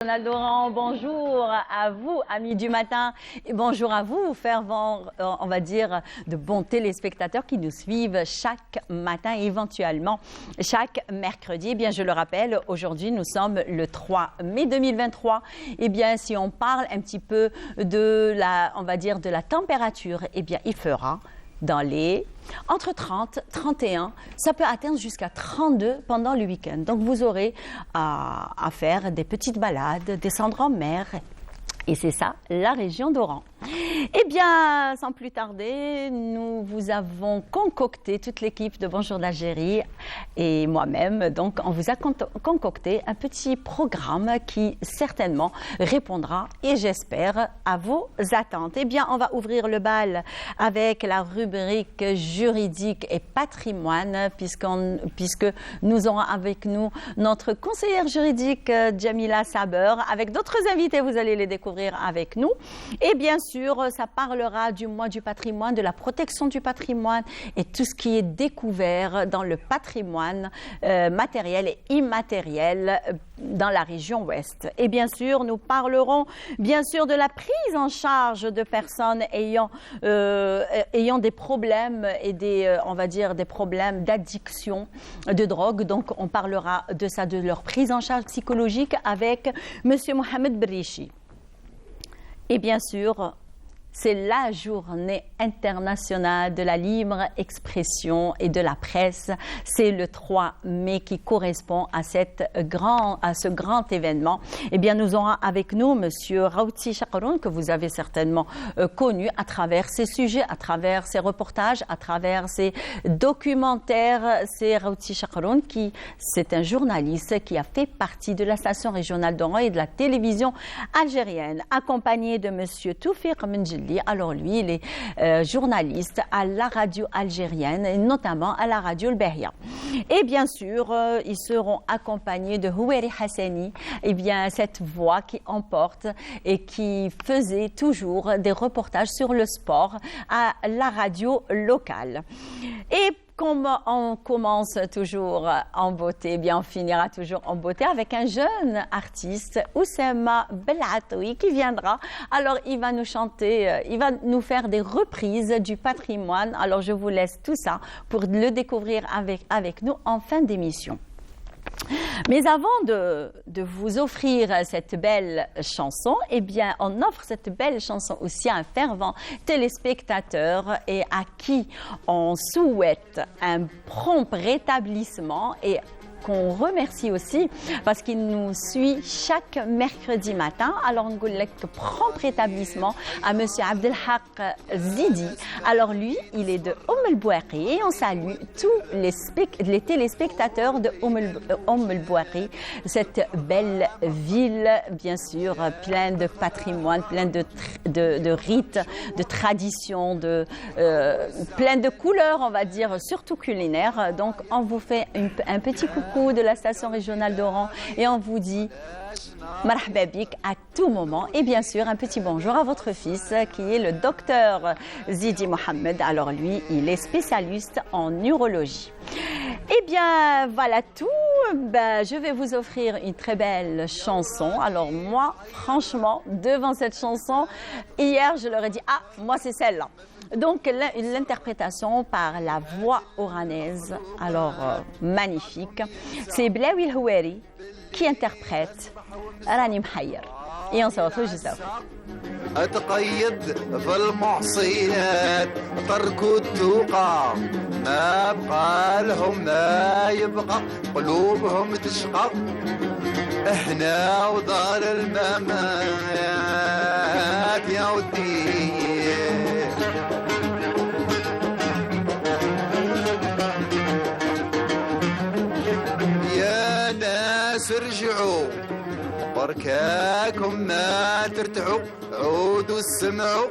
Journal d'Oran, bonjour à vous, amis du matin, et bonjour à vous, fervents, on va dire, de bons téléspectateurs qui nous suivent chaque matin et éventuellement chaque mercredi. Eh bien, je le rappelle, aujourd'hui, nous sommes le 3 mai 2023. Eh bien, si on parle un petit peu de la, on va dire, de la température, eh bien, il fera dans les entre 30, 31, ça peut atteindre jusqu'à 32 pendant le week-end. Donc, vous aurez à faire des petites balades, descendre en mer. Et c'est ça, la région d'Oran. Eh bien, sans plus tarder, nous vous avons concocté, toute l'équipe de Bonjour d'Algérie et moi-même, donc on vous a concocté un petit programme qui certainement répondra, et j'espère, à vos attentes. Eh bien, on va ouvrir le bal avec la rubrique juridique et patrimoine, puisque nous aurons avec nous notre conseillère juridique Jamila Saber, avec d'autres invités, vous allez les découvrir avec nous. Et bien sûr, ça parlera du mois du patrimoine, de la protection du patrimoine et tout ce qui est découvert dans le patrimoine matériel et immatériel dans la région ouest. Et bien sûr, nous parlerons bien sûr de la prise en charge de personnes ayant des problèmes et on va dire des problèmes d'addiction de drogue. Donc, on parlera de ça, de leur prise en charge psychologique avec M. Mohamed Berichi. Et bien sûr, c'est la journée internationale de la libre expression et de la presse. C'est le 3 mai qui correspond à ce grand événement. Eh bien, nous aurons avec nous M. Rawti Chakroun, que vous avez certainement connu à travers ses sujets, à travers ses reportages, à travers ses documentaires. C'est Rawti Chakroun c'est un journaliste qui a fait partie de la station régionale d'Oran et de la télévision algérienne, accompagné de M. Toufiq Menjili. Alors lui, il est journaliste à la radio algérienne et notamment à la radio El Behia. Et bien sûr, ils seront accompagnés de Houeri Hassani, et bien cette voix qui emporte et qui faisait toujours des reportages sur le sport à la radio locale. Et comme on commence toujours en beauté, eh bien on finira toujours en beauté avec un jeune artiste, Oussama Belatoui, qui viendra. Alors il va nous chanter, il va nous faire des reprises du patrimoine. Alors je vous laisse tout ça pour le découvrir avec nous en fin d'émission. Mais avant de vous offrir cette belle chanson, eh bien, on offre cette belle chanson aussi à un fervent téléspectateur et à qui on souhaite un prompt rétablissement et qu'on remercie aussi parce qu'il nous suit chaque mercredi matin. Alors, on dit prompt rétablissement à M. Abdelhak Zidi. Alors, lui, il est de El Bouakhi et on salue tous les téléspectateurs de El Bouakhi, cette belle ville, bien sûr, pleine de patrimoine, pleine de rites, de traditions, pleine de couleurs, on va dire, surtout culinaires. Donc, on vous fait un petit coucou de la station régionale d'Oran et on vous dit marhaba bik à tout moment et bien sûr un petit bonjour à votre fils qui est le docteur Zidi Mohamed. Alors lui, il est spécialiste en neurologie. Eh bien voilà tout. Je vais vous offrir une très belle chanson. Alors moi, franchement, devant cette chanson, hier je leur ai dit moi c'est celle-là. Donc, l'interprétation par la voix oranaise, alors magnifique, c'est Blaoui El Houeri qui interprète Rani Mhayer. Et on se retrouve juste après. أتقيد في المعصيات تركوا التوقع ما بقى لهم ما يبقى قلوبهم تشقى هنا ودار الممات يا ودي يا ناس ارجعوا بركاكم ما ترتعوا عودوا اسمعوا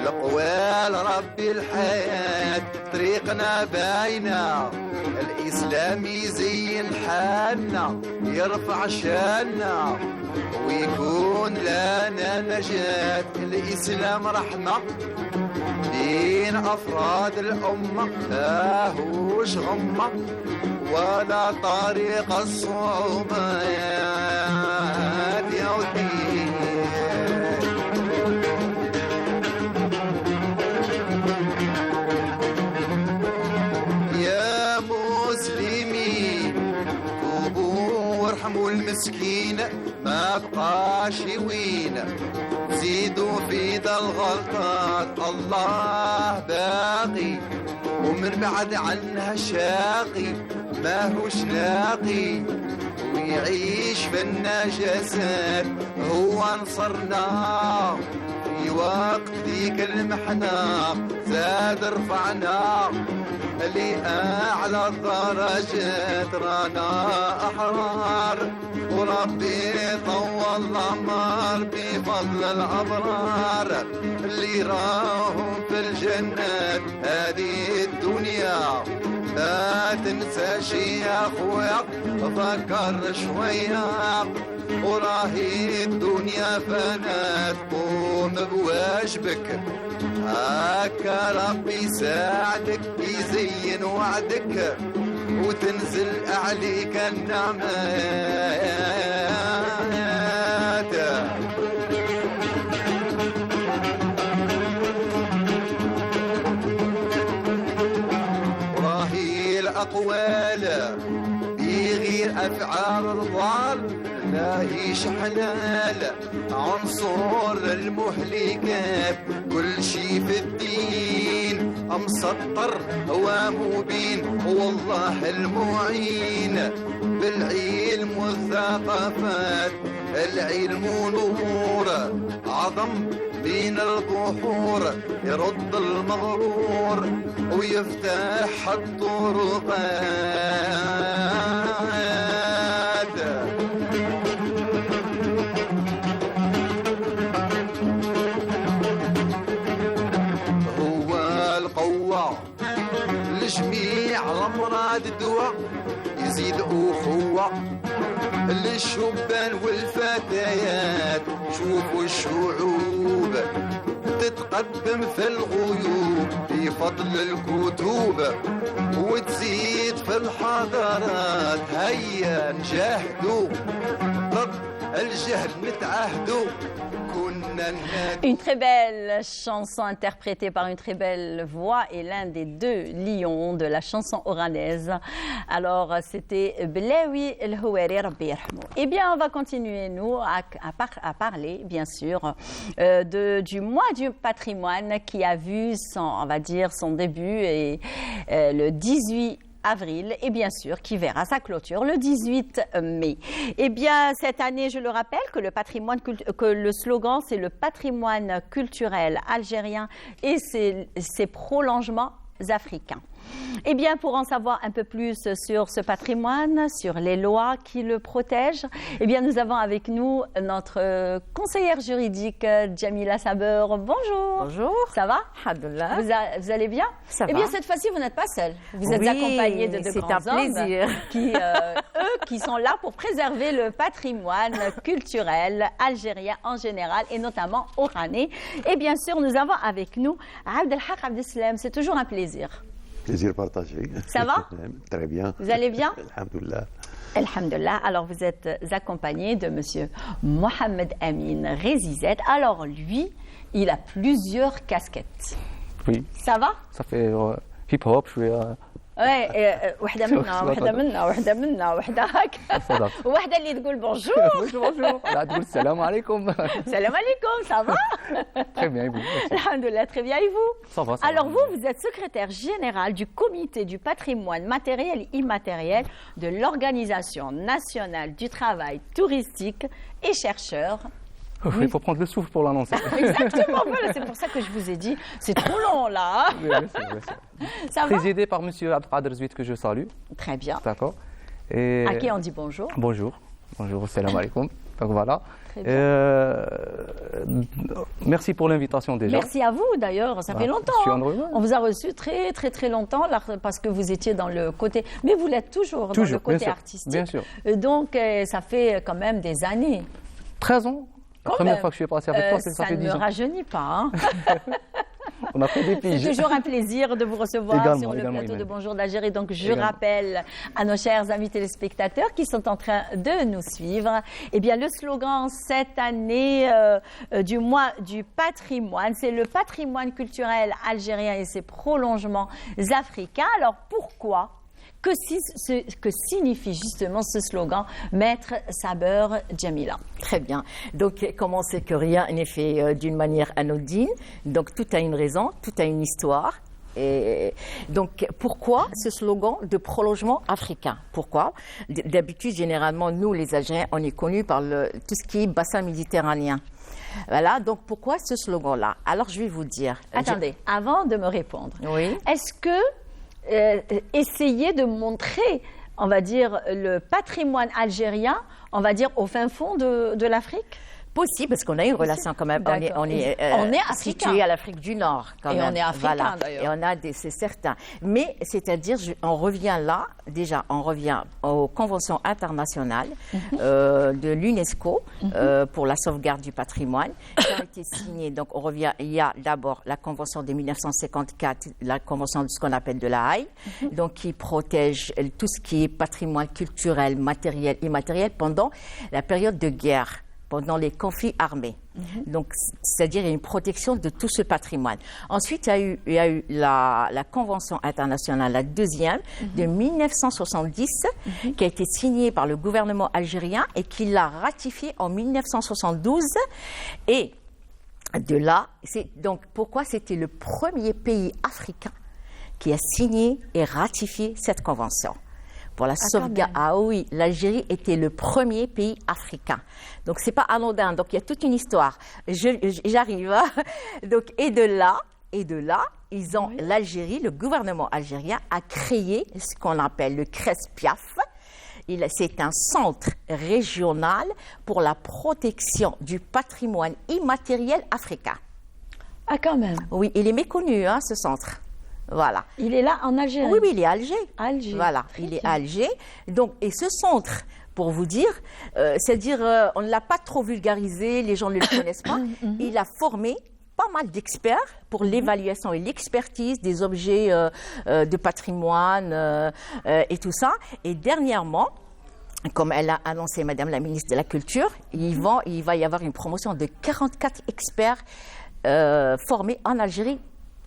الأقوال ربي الحياة طريقنا باينة الإسلام يزين حالنا يرفع شاننا ويكون لنا نجاة الإسلام رحمة بين أفراد الأمة ماهوش غمة ولا طريق الصعوبة مسكين ما بقاش وين زيدوا في ذا الغلطات الله باقي ومن بعد عنها شاقي ما هوش لاقي ويعيش في النجاسات هو نصرنا في وقت ذيك المحنة زاد رفعنا لأعلى الدرجات رانا أحرار وربي طول العمر بفضل الأبرار اللي راهم في الجنات هذه الدنيا لا تنسى شي يا خويا فكر شوية وراهي الدنيا فانات قوم بواجبك هكا ربي يساعدك يزين وعدك وتنزل عليك النعمات وراهي الأقوال بغير أفعال الضال لا هيش حلال عنصر المهلكات كل شي في الدين مسطر هو مبين والله المعين بالعلم والثقافات العلم نور عظم بين البحور يرد المغرور ويفتح الطرقات هو القوة لجميع الأمراض الدواء يزيد أخوة للشبان والفتيات شوفوا الشعوب تتقدم في الغيوب بفضل الكتب وتزيد في الحضارات هيا نجاهدوا ضد الجهل نتعاهدوا Une très belle chanson interprétée par une très belle voix et l'un des deux lions de la chanson oranaise. Alors, c'était Belawi El Houari Rabbi Yarhamou. Eh bien, on va continuer, nous, à parler, bien sûr, du mois du patrimoine qui a vu son, on va dire, son début et le 18 avril et bien sûr qui verra sa clôture le 18 mai. Eh bien cette année, je le rappelle que le slogan c'est le patrimoine culturel algérien et ses prolongements africains. Eh bien, pour en savoir un peu plus sur ce patrimoine, sur les lois qui le protègent, eh bien, nous avons avec nous notre conseillère juridique, Jamila Saber. Bonjour. Bonjour. Ça va? Alhamdoulilah. Vous allez bien? Ça va. Eh bien, cette fois-ci, vous n'êtes pas seule. Vous êtes accompagnée de deux grands hommes qui sont là pour préserver le patrimoine culturel algérien en général et notamment oranais. Et bien sûr, nous avons avec nous Abdelhak Abdeslam. C'est toujours un plaisir. Plaisir partagé. Ça va? Très bien. Vous allez bien? Alhamdoulilah. Alhamdulillah. Alors, vous êtes accompagné de monsieur Mohamed Amin Rezizet. Alors, lui, il a plusieurs casquettes. Oui. Ça va? Ça fait hip-hop, je suis... Ouais, وحده منا وحده هكا وحده اللي تقول بونجور. Bonjour. لا تقول السلام عليكم. Salam alaikum, ça va? Très bien, et vous? Alhamdulillah, très bien, et vous? Ça va, ça Alors va. vous êtes secrétaire général du comité du patrimoine matériel et immatériel de l'Organisation nationale du travail touristique et chercheur. Il faut prendre le souffle pour l'annoncer. Exactement, voilà, c'est pour ça que je vous ai dit, c'est trop long là. Oui, bien sûr. Ça va? Présidé par M. Abdelkader Zouit, que je salue. Très bien. D'accord. Et... À qui on dit bonjour? Bonjour. Bonjour, salam alaikum. Donc voilà. Très bien. Merci pour l'invitation déjà. Merci à vous d'ailleurs, ça fait longtemps. Je suis honoré. On vous a reçu très longtemps là, parce que vous étiez dans le côté, mais vous l'êtes toujours dans le côté artistique. Bien sûr. Donc ça fait quand même des années. 13 ans. La première fois que je suis passé avec toi, ça fait 10 ans. Ça ne me rajeunit pas. Hein. On a fait des piges. C'est toujours un plaisir de vous recevoir également, sur le plateau également. de Bonjour d'Algérie. Donc, je rappelle à nos chers amis téléspectateurs qui sont en train de nous suivre, eh bien, le slogan cette année du mois du patrimoine, c'est le patrimoine culturel algérien et ses prolongements africains. Alors, pourquoi? que signifie justement ce slogan « Maître Saber Jamila ». Très bien. Donc, comment c'est que rien n'est fait d'une manière anodine? Donc, tout a une raison, tout a une histoire. Et donc, pourquoi ce slogan de prolongement africain? Pourquoi? D'habitude, généralement, nous, les Algériens, on est connus par tout ce qui est bassin méditerranéen. Voilà, donc pourquoi ce slogan-là? Alors, je vais vous dire. Attendez, avant de me répondre, oui. Est-ce que essayer de montrer, on va dire, le patrimoine algérien, on va dire, au fin fond de l'Afrique? Possible, parce qu'on a une relation quand même. On est situé à l'Afrique du Nord, quand même. Et on est africain, d'ailleurs. Et on a c'est certain. Mais, c'est-à-dire, on revient là, déjà, on revient aux conventions internationales de l'UNESCO pour la sauvegarde du patrimoine, qui ont été signées. Donc, on revient, il y a d'abord la convention de 1954, la convention de ce qu'on appelle de la Haye, donc qui protège tout ce qui est patrimoine culturel, matériel, immatériel pendant la période de guerre, pendant les conflits armés. Donc, c'est-à-dire, il y a une protection de tout ce patrimoine. Ensuite, il y a eu la Convention internationale, la deuxième, de 1970, qui a été signée par le gouvernement algérien et qui l'a ratifiée en 1972. Et de là, donc, pourquoi c'était le premier pays africain qui a signé et ratifié cette convention? Pour la sauvegarde. Ah oui, l'Algérie était le premier pays africain. Donc, c'est pas anodin. Donc, il y a toute une histoire. J'arrive. Donc, et de là, ils ont, l'Algérie, le gouvernement algérien a créé ce qu'on appelle le CRESPIAF. C'est un centre régional pour la protection du patrimoine immatériel africain. Ah, quand même. Oui, il est méconnu, hein, ce centre. Voilà. Il est là en Algérie? Oui, il est à Alger. Alger. Voilà, il est à Alger. Donc, et ce centre, pour vous dire, c'est-à-dire, on ne l'a pas trop vulgarisé, les gens ne le connaissent pas. Il a formé pas mal d'experts pour l'évaluation et l'expertise des objets de patrimoine et tout ça. Et dernièrement, comme elle a annoncé Madame la ministre de la Culture, il va y avoir une promotion de 44 experts formés en Algérie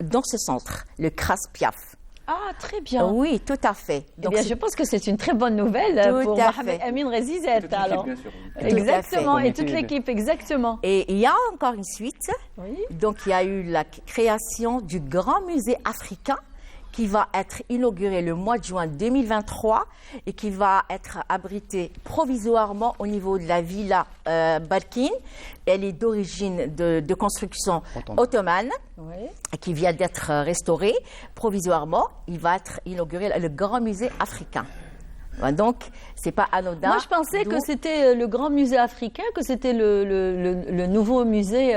dans ce centre, le CRESPIAF. Ah, très bien. Oui, tout à fait. Donc, je pense que c'est une très bonne nouvelle pour Mohamed Amin Rezizet. Alors, bien sûr. Exactement, et toute l'équipe, exactement. Et il y a encore une suite. Oui. Donc, il y a eu la création du Grand Musée africain qui va être inauguré le mois de juin 2023 et qui va être abrité provisoirement au niveau de la villa Barkin. Elle est d'origine de construction ottomane, qui vient d'être restaurée provisoirement. Il va être inauguré le Grand Musée africain. Donc, c'est pas anodin. Moi, je pensais que c'était le Grand Musée africain, que c'était le nouveau musée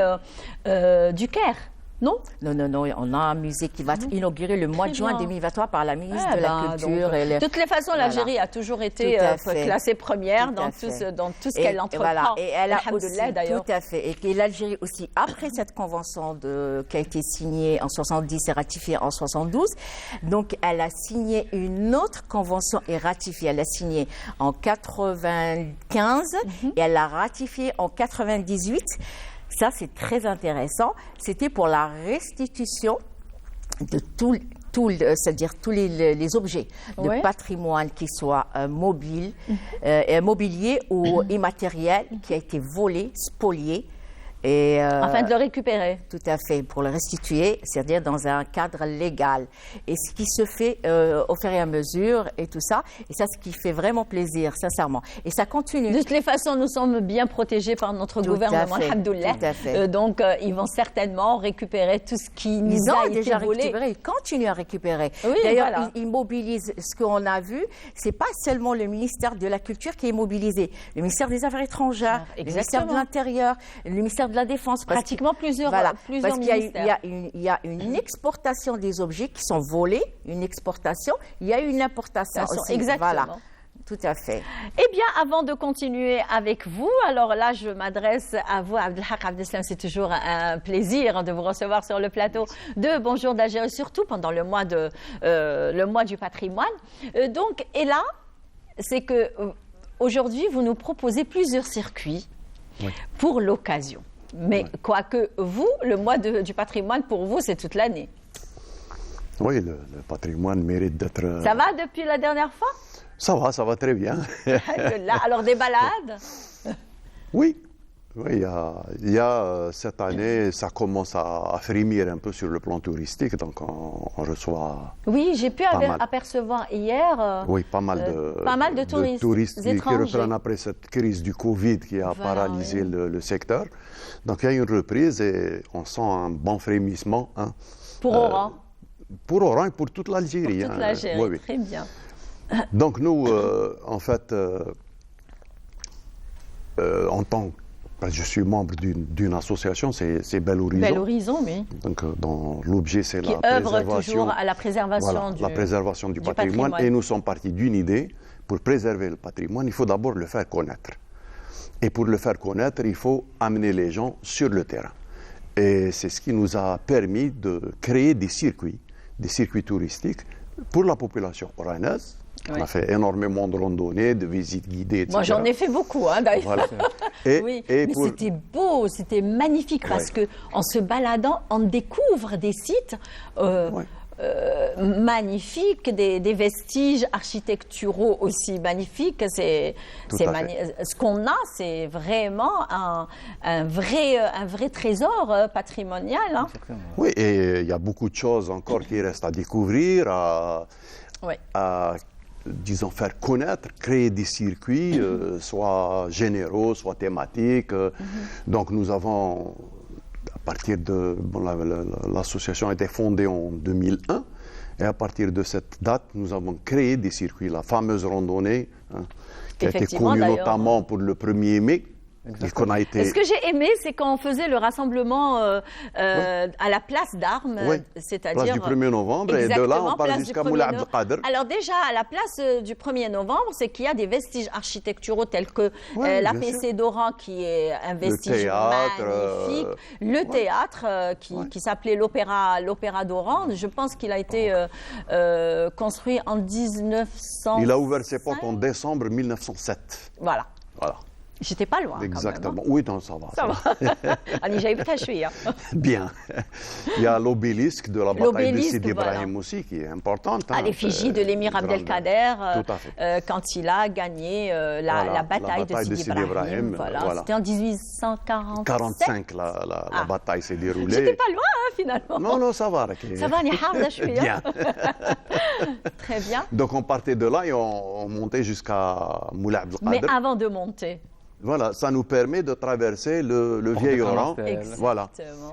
du Caire. Non? Non, on a un musée qui va être inauguré le mois de juin 2023 par la ministre de la Culture. De toutes les façons, l'Algérie a toujours été classée première dans tout ce qu'elle entreprend. Et elle a aussi, d'ailleurs. tout à fait. Et l'Algérie aussi, après cette convention qui a été signée en 70 et ratifiée en 72, donc elle a signé une autre convention et ratifiée. Elle a signé en 95 et elle l'a ratifiée en 98. Ça, c'est très intéressant. C'était pour la restitution de c'est-à-dire tous les objets de patrimoine qui soient mobilier ou immatériel qui a été volé, spolié. Et, afin de le récupérer. Tout à fait, pour le restituer, c'est-à-dire dans un cadre légal. Et ce qui se fait au fur et à mesure et tout ça, et ça, ce qui fait vraiment plaisir, sincèrement. Et ça continue. De toutes les façons, nous sommes bien protégés par notre gouvernement, alhamdoulilah. Tout à fait. Donc, ils vont certainement récupérer tout ce qui nous a été volé. Récupéré, ils continuent à récupérer. Oui, d'ailleurs, ils mobilisent, ce qu'on a vu, c'est pas seulement le ministère de la Culture qui est mobilisé, le ministère des Affaires étrangères, le ministère de l'Intérieur, le ministère de la Défense. Pratiquement plusieurs parce ministères. Il y a une exportation des objets qui sont volés, une exportation, il y a une importation aussi. Exactement. Voilà. Tout à fait. Eh bien, avant de continuer avec vous, alors là, je m'adresse à vous, Abdelhak Abdeslam. C'est toujours un plaisir de vous recevoir sur le plateau de Bonjour d'Algérie, surtout pendant le mois du patrimoine. Donc, et là, c'est que aujourd'hui, vous nous proposez plusieurs circuits pour l'occasion. Mais quoique vous, le mois du patrimoine, pour vous, c'est toute l'année. Oui, le patrimoine mérite d'être... Ça va depuis la dernière fois? Ça va très bien. Alors, des balades? Oui, oui, il y a cette année, ça commence à frémir un peu sur le plan touristique, donc on reçoit... Oui, j'ai pu apercevoir hier oui, pas mal de touristes qui reprennent après cette crise du Covid qui a paralysé le secteur. Donc il y a une reprise et on sent un bon frémissement. Hein, pour Oran? Pour Oran et pour toute l'Algérie. Pour toute l'Algérie, oui. Très bien. Donc nous, en fait, en tant que je suis membre d'une association, c'est Bel Horizon. Bel Horizon, oui. Donc, dont l'objet, c'est la préservation. Qui œuvre toujours à la préservation du patrimoine. Et nous sommes partis d'une idée. Pour préserver le patrimoine, il faut d'abord le faire connaître. Et pour le faire connaître, il faut amener les gens sur le terrain. Et c'est ce qui nous a permis de créer des circuits touristiques pour la population oranaise. On a fait énormément de randonnées, de visites guidées, etc. Moi, j'en ai fait beaucoup, hein, d'ailleurs. Voilà. Mais c'était beau, c'était magnifique, parce qu'en se baladant, on découvre des sites magnifiques, des vestiges architecturaux aussi magnifiques. Ce qu'on a, c'est vraiment un vrai trésor patrimonial. Hein. Oui, et il y a beaucoup de choses encore qui restent à découvrir, à disons, faire connaître, créer des circuits, soit généraux, soit thématiques. Donc, nous avons, à partir de... l'association a été fondée en 2001, et à partir de cette date, nous avons créé des circuits, la fameuse randonnée, qui a été connue notamment pour le 1er mai. Ce que j'ai aimé, c'est quand on faisait le rassemblement à la place d'Armes, c'est-à-dire... Place du 1er novembre, et de là, on part jusqu'à Moulay Abdelkader. Alors déjà, à la place du 1er novembre, c'est qu'il y a des vestiges architecturaux tels que l'APC d'Oran, qui est un vestige magnifique, le théâtre qui s'appelait l'Opéra d'Oran. Je pense qu'il a été construit en 1900. Il a ouvert ses portes en décembre 1907. Voilà. J'étais pas loin. Exactement. Quand même, hein. Oui, non, ça va. Bien. Il y a l'obélisque de la bataille de Sidi Ibrahim aussi, qui est importante. À l'effigie de l'émir Abdelkader, quand il a gagné la bataille de Sidi Ibrahim. C'était en 1845. 45, la bataille s'est déroulée. J'étais pas loin, hein, finalement. Non, ça va. Ça va, bien. Très bien. Donc, on partait de là et on montait jusqu'à Moulay Abdelkader. Mais avant de monter... Voilà, ça nous permet de traverser le vieil Oran. Voilà.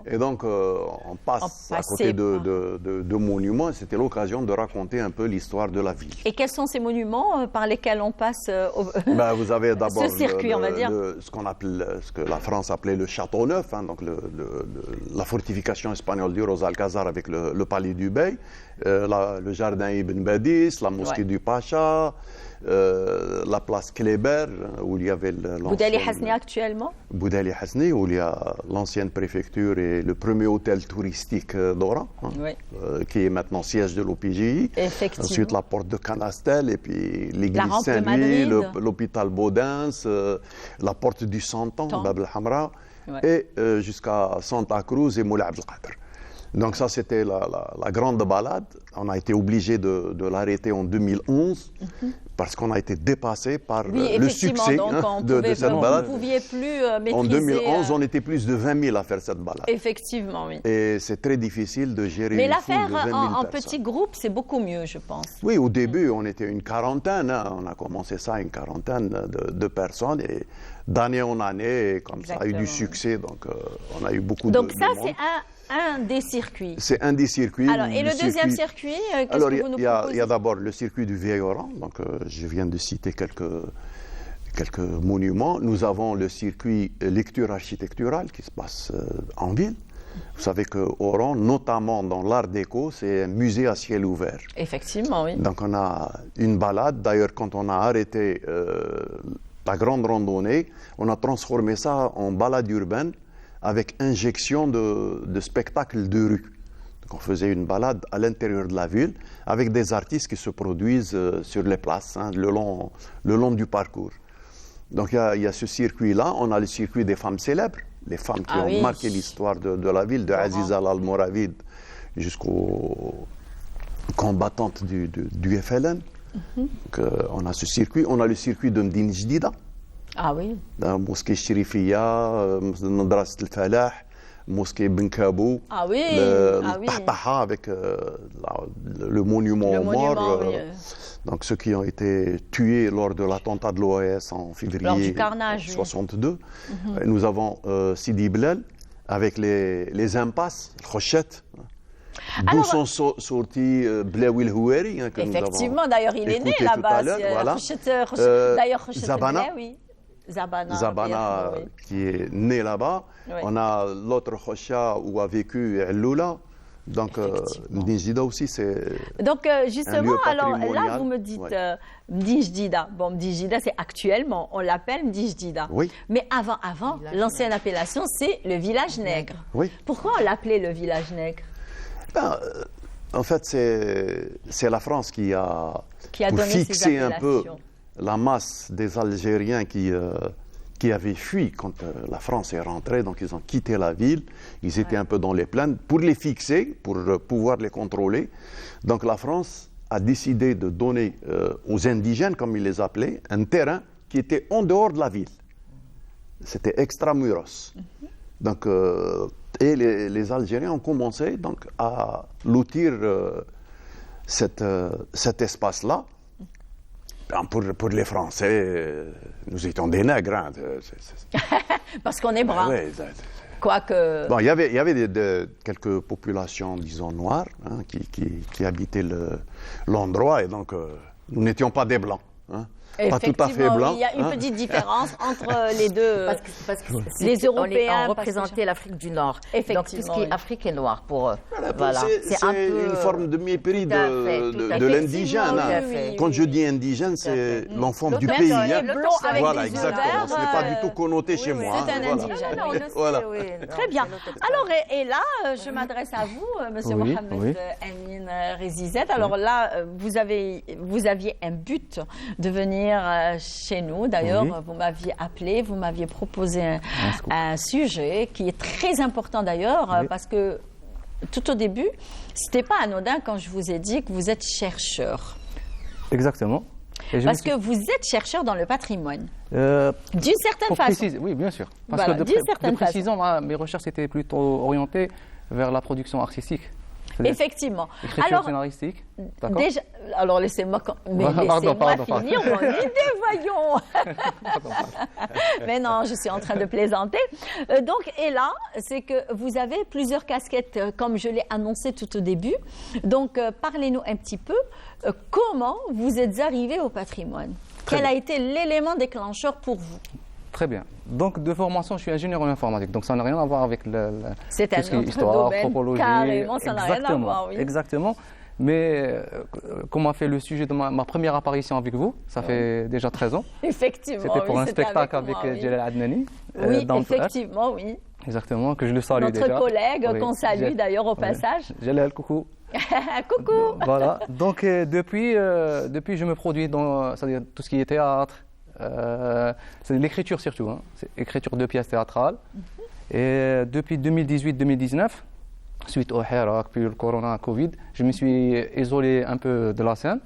Et donc, on passe à côté de monuments. C'était l'occasion de raconter un peu l'histoire de la ville. Et quels sont ces monuments par lesquels on passe vous avez d'abord ce circuit, on va dire. ce que la France appelait le Château Neuf, hein, donc la fortification espagnole du Rose Alcazar avec le palais du Bey, le jardin Ibn Badis, la mosquée du Pacha, la place Kléber, où il y avait Boudali Hasni actuellement. Boudali Hasni, où il y a l'ancienne préfecture et le premier hôtel touristique d'Oran, qui est maintenant siège de l'OPJ. Effectivement. Ensuite, la porte de Canastel, et puis l'église Saint-Louis, l'hôpital Baudens, la porte du Santan, Bab el-Hamra, et jusqu'à Santa Cruz et Moulay Abdelkader. Donc ça, c'était la grande balade. On a été obligé de l'arrêter en 2011 parce qu'on a été dépassé par le succès de cette balade. Vous ne pouviez plus maîtriser... En 2011, on était plus de 20 000 à faire cette balade. Effectivement, oui. Et c'est très difficile de gérer une foule de 20 000 personnes. Mais la faire en petit groupe, c'est beaucoup mieux, je pense. Oui, au début, on était une quarantaine. On a commencé ça, une quarantaine de personnes. Et d'année en année, comme ça, a eu du succès. Donc, on a eu beaucoup de monde. Donc ça, c'est un des circuits. C'est un des circuits. Alors, et le deuxième circuit, qu'est-ce que vous nous proposez? Il y a d'abord le circuit du Vieil Oran. Donc, je viens de citer quelques monuments. Nous avons le circuit lecture architecturale qui se passe en ville. Vous savez que Oran, notamment dans l'art déco, c'est un musée à ciel ouvert. Effectivement, oui. Donc, on a une balade. D'ailleurs, quand on a arrêté la grande randonnée, on a transformé ça en balade urbaine avec injection de spectacles de rue. Donc on faisait une balade à l'intérieur de la ville avec des artistes qui se produisent sur les places, le long du parcours. Donc il y a ce circuit-là. On a le circuit des femmes célèbres, les femmes qui ont marqué l'histoire de la ville, de Aziza al-Almoravid jusqu'au combattantes du FLN. Donc, on a ce circuit. On a le circuit de Mdine Jdida. Ah oui. La mosquée Chérifia, Nadras al-Falah, mosquée Ben Kabou. Ah oui. Le Ah oui. Tahtaha avec le monument aux morts. Oui. Donc ceux qui ont été tués lors de l'attentat de l'OAS en février 1962. Nous avons Sidi Blel avec les impasses, Khochette. D'où sont sortis Blaoui el-Houari. Effectivement, d'ailleurs, il est né là-bas. Voilà. D'ailleurs, Zabana. Oui. Zabana. Zabana, oui. qui est né là-bas. Oui. On a l'autre Khocha où a vécu Loula. Donc, Mdine Jdida aussi, c'est. Donc, justement, alors là, vous me dites Mdine Jdida. Bon, Mdine Jdida, c'est actuellement, on l'appelle Mdine Jdida. Oui. Mais avant, l'ancienne appellation, c'est le village nègre. Oui. Pourquoi on l'appelait le village nègre? En fait, c'est la France qui a donné fixé ces un peu appellations. la masse des Algériens qui avaient fui quand la France est rentrée. Donc, ils ont quitté la ville. Ils étaient un peu dans les plaines pour les fixer, pour pouvoir les contrôler. Donc, la France a décidé de donner aux indigènes, comme ils les appelaient, un terrain qui était en dehors de la ville. C'était extramuros. Donc, et les Algériens ont commencé donc, à lotir cet espace-là. Pour les Français, nous étions des nègres. Hein. Parce qu'on est bruns. Ouais, Quoique. Bon, il y avait quelques populations, disons, noires hein, qui habitaient l'endroit et donc nous n'étions pas des blancs. Hein. Pas tout à fait blancs. Il y a une petite différence entre les deux. Parce que les Européens on représentait l'Afrique du Nord. Effectivement. Donc tout ce qui est Afrique est noir pour eux. Voilà. C'est un peu une forme de mépris de l'indigène. Hein. Oui. Quand je dis indigène, c'est l'enfant du pays. Hein. Voilà, exactement. Ce n'est pas du tout connoté chez moi. C'est un indigène. Voilà. Très bien. Alors, et là, je m'adresse à vous, Monsieur Mohamed Amin Rezizet. Alors là, vous aviez un but de venir chez nous. D'ailleurs, vous m'aviez appelé, vous m'aviez proposé un sujet qui est très important d'ailleurs, parce que tout au début, c'était pas anodin quand je vous ai dit que vous êtes chercheur. Exactement. Parce que vous êtes chercheur dans le patrimoine. D'une certaine façon. Préciser, oui, bien sûr. Parce voilà, que de précision, mes recherches étaient plutôt orientées vers la production artistique. Effectivement. Écriture scénaristique. Déjà, alors laissez-moi finir mon idée, voyons. Mais non, je suis en train de plaisanter. Donc, et là, c'est que vous avez plusieurs casquettes, comme je l'ai annoncé tout au début. Donc, parlez-nous un petit peu comment vous êtes arrivé au patrimoine. Quel a été l'élément déclencheur pour vous? Très bien. Donc, de formation, je suis ingénieur en informatique. Donc, ça n'a rien à voir avec c'est tout ce qui est autre histoire, domaine, anthropologie. Carrément, ça n'a rien à voir, oui. Exactement. Mais, comme a fait le sujet de ma première apparition avec vous, ça fait déjà 13 ans. Effectivement, c'était pour un spectacle avec Jelal Adnani. Oui, effectivement, oui. Exactement, que je le salue déjà. Notre collègue, qu'on salue d'ailleurs au passage. Jelal, coucou. Coucou. Voilà. Donc, depuis, je me produis dans c'est-à-dire tout ce qui est théâtre. C'est l'écriture surtout, hein. C'est écriture de pièces théâtrales. Et depuis 2018-2019, suite au Hirak, puis le Corona, Covid, je me suis isolé un peu de la scène.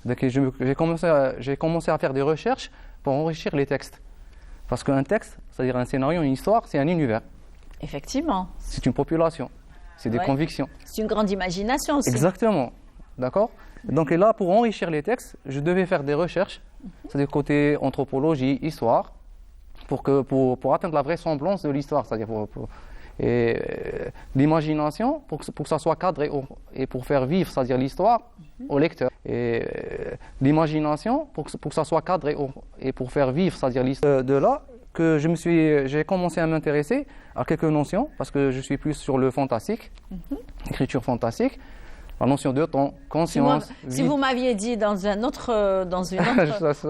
Donc j'ai commencé à faire des recherches pour enrichir les textes. Parce qu'un texte, c'est-à-dire un scénario, une histoire, c'est un univers. Effectivement. C'est une population, c'est des convictions. C'est une grande imagination aussi. Exactement, d'accord. Donc là, pour enrichir les textes, je devais faire des recherches, c'est-à-dire côté anthropologie, histoire, pour atteindre la vraisemblance de l'histoire, c'est-à-dire et l'imagination, pour que ça soit cadré et pour faire vivre, c'est-à-dire l'histoire au lecteur. Et l'imagination, pour que ça soit cadré et pour faire vivre, c'est-à-dire l'histoire. De là que j'ai commencé à m'intéresser à quelques notions, parce que je suis plus sur le fantastique, écriture fantastique. La notion de temps, conscience, si vous m'aviez dit dans une autre,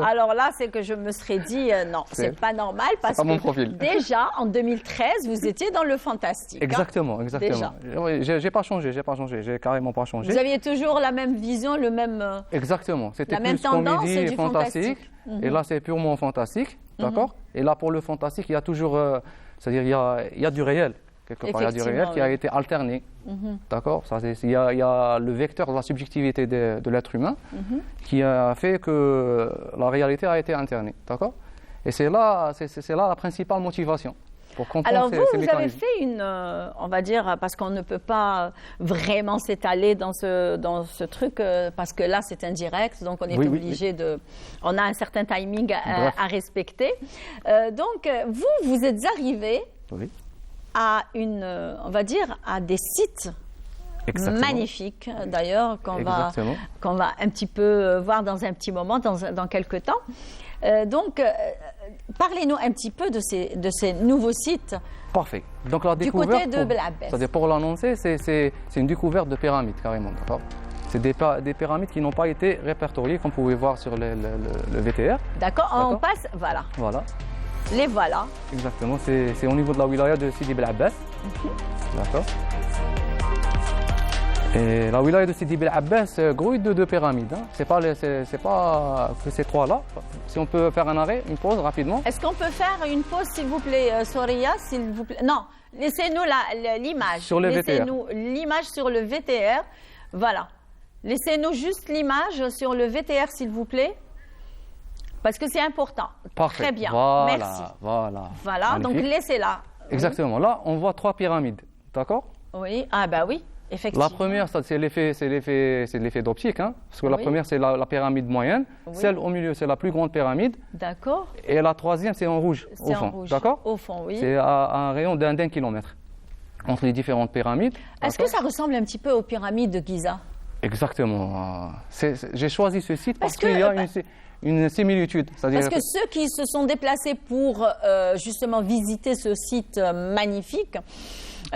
alors là, c'est que je me serais dit non, c'est pas normal parce pas que mon profil. Déjà en 2013, vous étiez dans le fantastique. Exactement, exactement. Oui, j'ai pas changé, j'ai carrément pas changé. Vous aviez toujours la même vision, le même. Exactement, c'était la même plus tendance comédie, du fantastique. Et là, c'est purement fantastique, d'accord. Et là, pour le fantastique, il y a toujours, c'est-à-dire il y a du réel. quelque part, il y a du réel qui a été alterné. D'accord. Il y a le vecteur de la subjectivité de l'être humain qui a fait que la réalité a été alternée. D'accord. Et c'est là la principale motivation. Pour comprendre Alors ces vous avez mécanismes. fait une, on va dire, parce qu'on ne peut pas vraiment s'étaler dans ce truc, parce que là c'est indirect, donc on est obligé de, on a un certain timing à respecter. Donc vous êtes arrivé à on va dire, à des sites magnifiques, d'ailleurs, qu'on va un petit peu voir dans un petit moment, dans quelques temps. Donc, parlez-nous un petit peu de ces nouveaux sites. Parfait. Donc la du découverte, côté de Belabès. C'est-à-dire pour l'annoncer, c'est une découverte de pyramides carrément, d'accord. C'est des pyramides qui n'ont pas été répertoriées, comme vous pouvez voir sur le VTR. D'accord. On passe, voilà. Voilà. Les voilà. Exactement. C'est au niveau de la wilaya de Sidi Bel Abbas. D'accord. Et la wilaya de Sidi Bel Abbas grouille de deux pyramides. Hein. C'est pas que ces trois-là. Si on peut faire un arrêt, une pause rapidement. Est-ce qu'on peut faire une pause, s'il vous plaît, Soria, s'il vous plaît? Non, laissez-nous l'image. Sur le VTR. Laissez-nous l'image sur le VTR. Voilà. Laissez-nous juste l'image sur le VTR, s'il vous plaît. Parce que c'est important. Parfait. Très bien. Voilà, merci. Voilà. Voilà. Donc laissez-la. Exactement. Oui. Là, on voit trois pyramides. D'accord? Oui. Ah bah oui. Effectivement. La première, c'est l'effet d'optique, hein, parce que la première, c'est la pyramide moyenne. Celle au milieu, c'est la plus grande pyramide. D'accord. Et la troisième, c'est en rouge, au fond. D'accord? Au fond, oui. C'est à un rayon d'1 kilomètre entre les différentes pyramides. Est-ce que ça ressemble un petit peu aux pyramides de Giza? Exactement. J'ai choisi ce site parce qu'il y a une similitude. Parce que ceux qui se sont déplacés pour justement visiter ce site magnifique,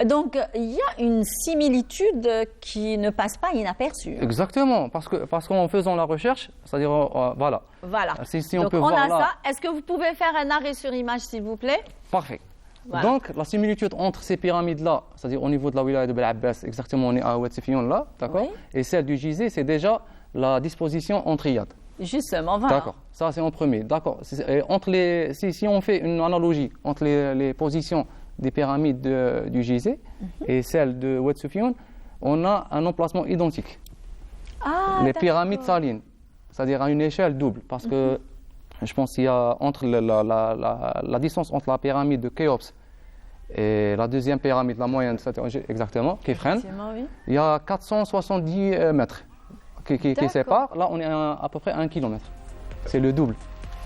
donc il y a une similitude qui ne passe pas inaperçue. Exactement, parce qu'en faisant la recherche, c'est-à-dire voilà. Voilà. Si donc on peut on voir a là. ça. Est-ce que vous pouvez faire un arrêt sur image, s'il vous plaît? Parfait. Voilà. Donc, la similitude entre ces pyramides-là, c'est-à-dire au niveau de la wilaya de Bel Abbas, exactement, on est à Oued Sefion là, d'accord, Oui. et celle du Gizeh, c'est déjà la disposition en triade. Justement, voilà. D'accord, ça c'est en premier, d'accord. Si on fait une analogie entre les positions des pyramides du Gizeh et celles de Oued Sefion, on a un emplacement identique. Ah, les pyramides salines, c'est-à-dire à une échelle double, parce que je pense qu'il y a entre la distance entre la pyramide de Khéops et la deuxième pyramide, la moyenne, exactement, Khéphren, oui. il y a 470 mètres qui séparent. Là, on est à peu près à 1 kilomètre. C'est le double.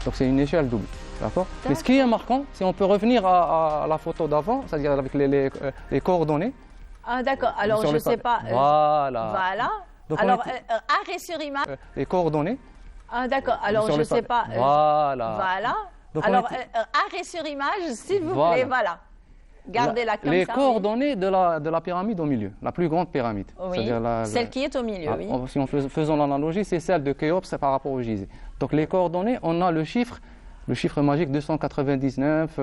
Donc, c'est une échelle double. D'accord. Mais ce qui est marquant, si on peut revenir à la photo d'avant, c'est-à-dire avec les coordonnées. Ah, d'accord. Alors, je ne sais pas. Voilà. Voilà. Donc, alors, arrêt sur image. les coordonnées. Ah, d'accord. Alors, je ne sais pas. Voilà. Voilà. Donc, alors, arrêt sur image, s'il vous plaît. Voilà. Gardez-la comme les ça. Les coordonnées de la pyramide au milieu, la plus grande pyramide. Oui, celle qui est au milieu, oui. Si on faisons l'analogie, c'est celle de Khéops par rapport au Gizeh. Donc les coordonnées, on a le chiffre magique 299.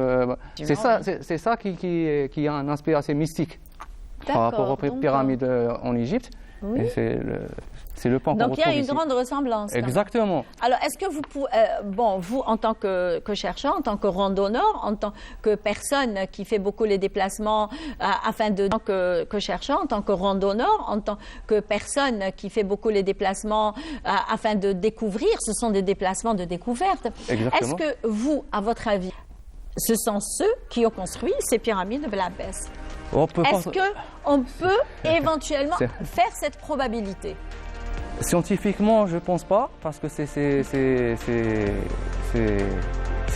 C'est ça qui a un aspect assez mystique par rapport aux pyramides en Égypte. Oui. Et c'est le point qu'on retrouve Donc il y a une ici. grande ressemblance. Exactement. Alors est-ce que vous pouvez, vous en tant que chercheur, en tant que randonneur, en tant que personne qui fait beaucoup les déplacements que chercheur, en tant que randonneur, en tant que personne qui fait beaucoup les déplacements afin de découvrir, ce sont des déplacements de découverte. Exactement. Est-ce que vous, à votre avis, ce sont ceux qui ont construit ces pyramides de Bel Abbas? Est-ce qu'on peut éventuellement faire cette probabilité? Scientifiquement, je ne pense pas, parce que c'est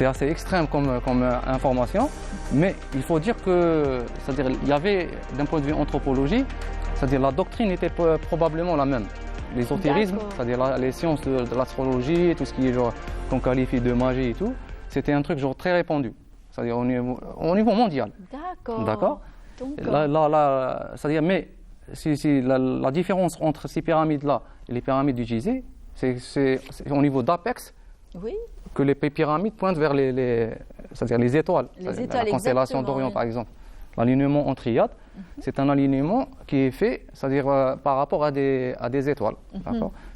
assez extrême comme information. Mais il faut dire que, c'est-à-dire, il y avait, d'un point de vue anthropologie, c'est-à-dire la doctrine était probablement la même. L'ésotérisme, c'est-à-dire les sciences de l'astrologie, tout ce qui est genre qu'on qualifie de magie et tout, c'était un truc genre très répandu, c'est-à-dire au niveau mondial. D'accord. C'est-à-dire, mais la différence entre ces pyramides-là et les pyramides du Gizeh, c'est au niveau d'apex que les pyramides pointent vers c'est-à-dire les étoiles. La constellation d'Orion, par exemple. L'alignement en triade, c'est un alignement qui est fait, c'est-à-dire par rapport à des étoiles.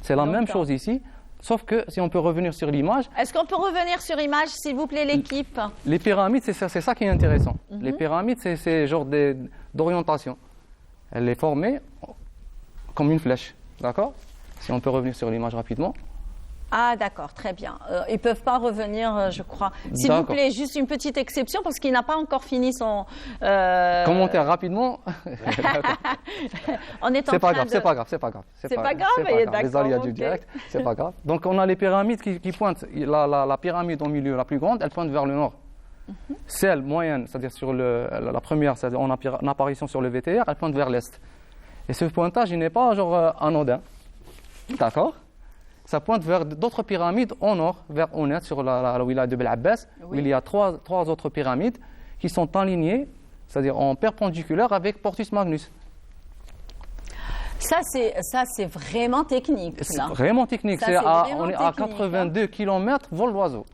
C'est la même chose ici. Sauf que si on peut revenir sur l'image... Est-ce qu'on peut revenir sur l'image, s'il vous plaît, l'équipe? Les pyramides, c'est ça qui est intéressant. Les pyramides, c'est genre d'orientation. Elle est formée comme une flèche, d'accord? Si on peut revenir sur l'image rapidement. Ah, d'accord, très bien. Ils ne peuvent pas revenir, je crois. S'il vous plaît, juste une petite exception, parce qu'il n'a pas encore fini son... Commentaire rapidement. On est en c'est pas train grave, de... c'est pas grave, c'est pas grave. C'est pas grave, d'accord. Les aléas du ok. direct, c'est pas grave. Donc on a les pyramides qui pointent. La pyramide au milieu, la plus grande, elle pointe vers le nord. Celle moyenne, c'est-à-dire sur la première, c'est-à-dire en apparition sur le VTR, elle pointe vers l'est. Et ce pointage, il n'est pas genre anodin. D'accord? Ça pointe vers d'autres pyramides au nord, vers Ounet, sur la wilaya de Bel Abbas, où il y a trois autres pyramides qui sont alignées, c'est-à-dire en perpendiculaire avec Portus Magnus. Ça, c'est vraiment technique. C'est là. vraiment technique. Ça, On est à 82 km vol l'oiseau.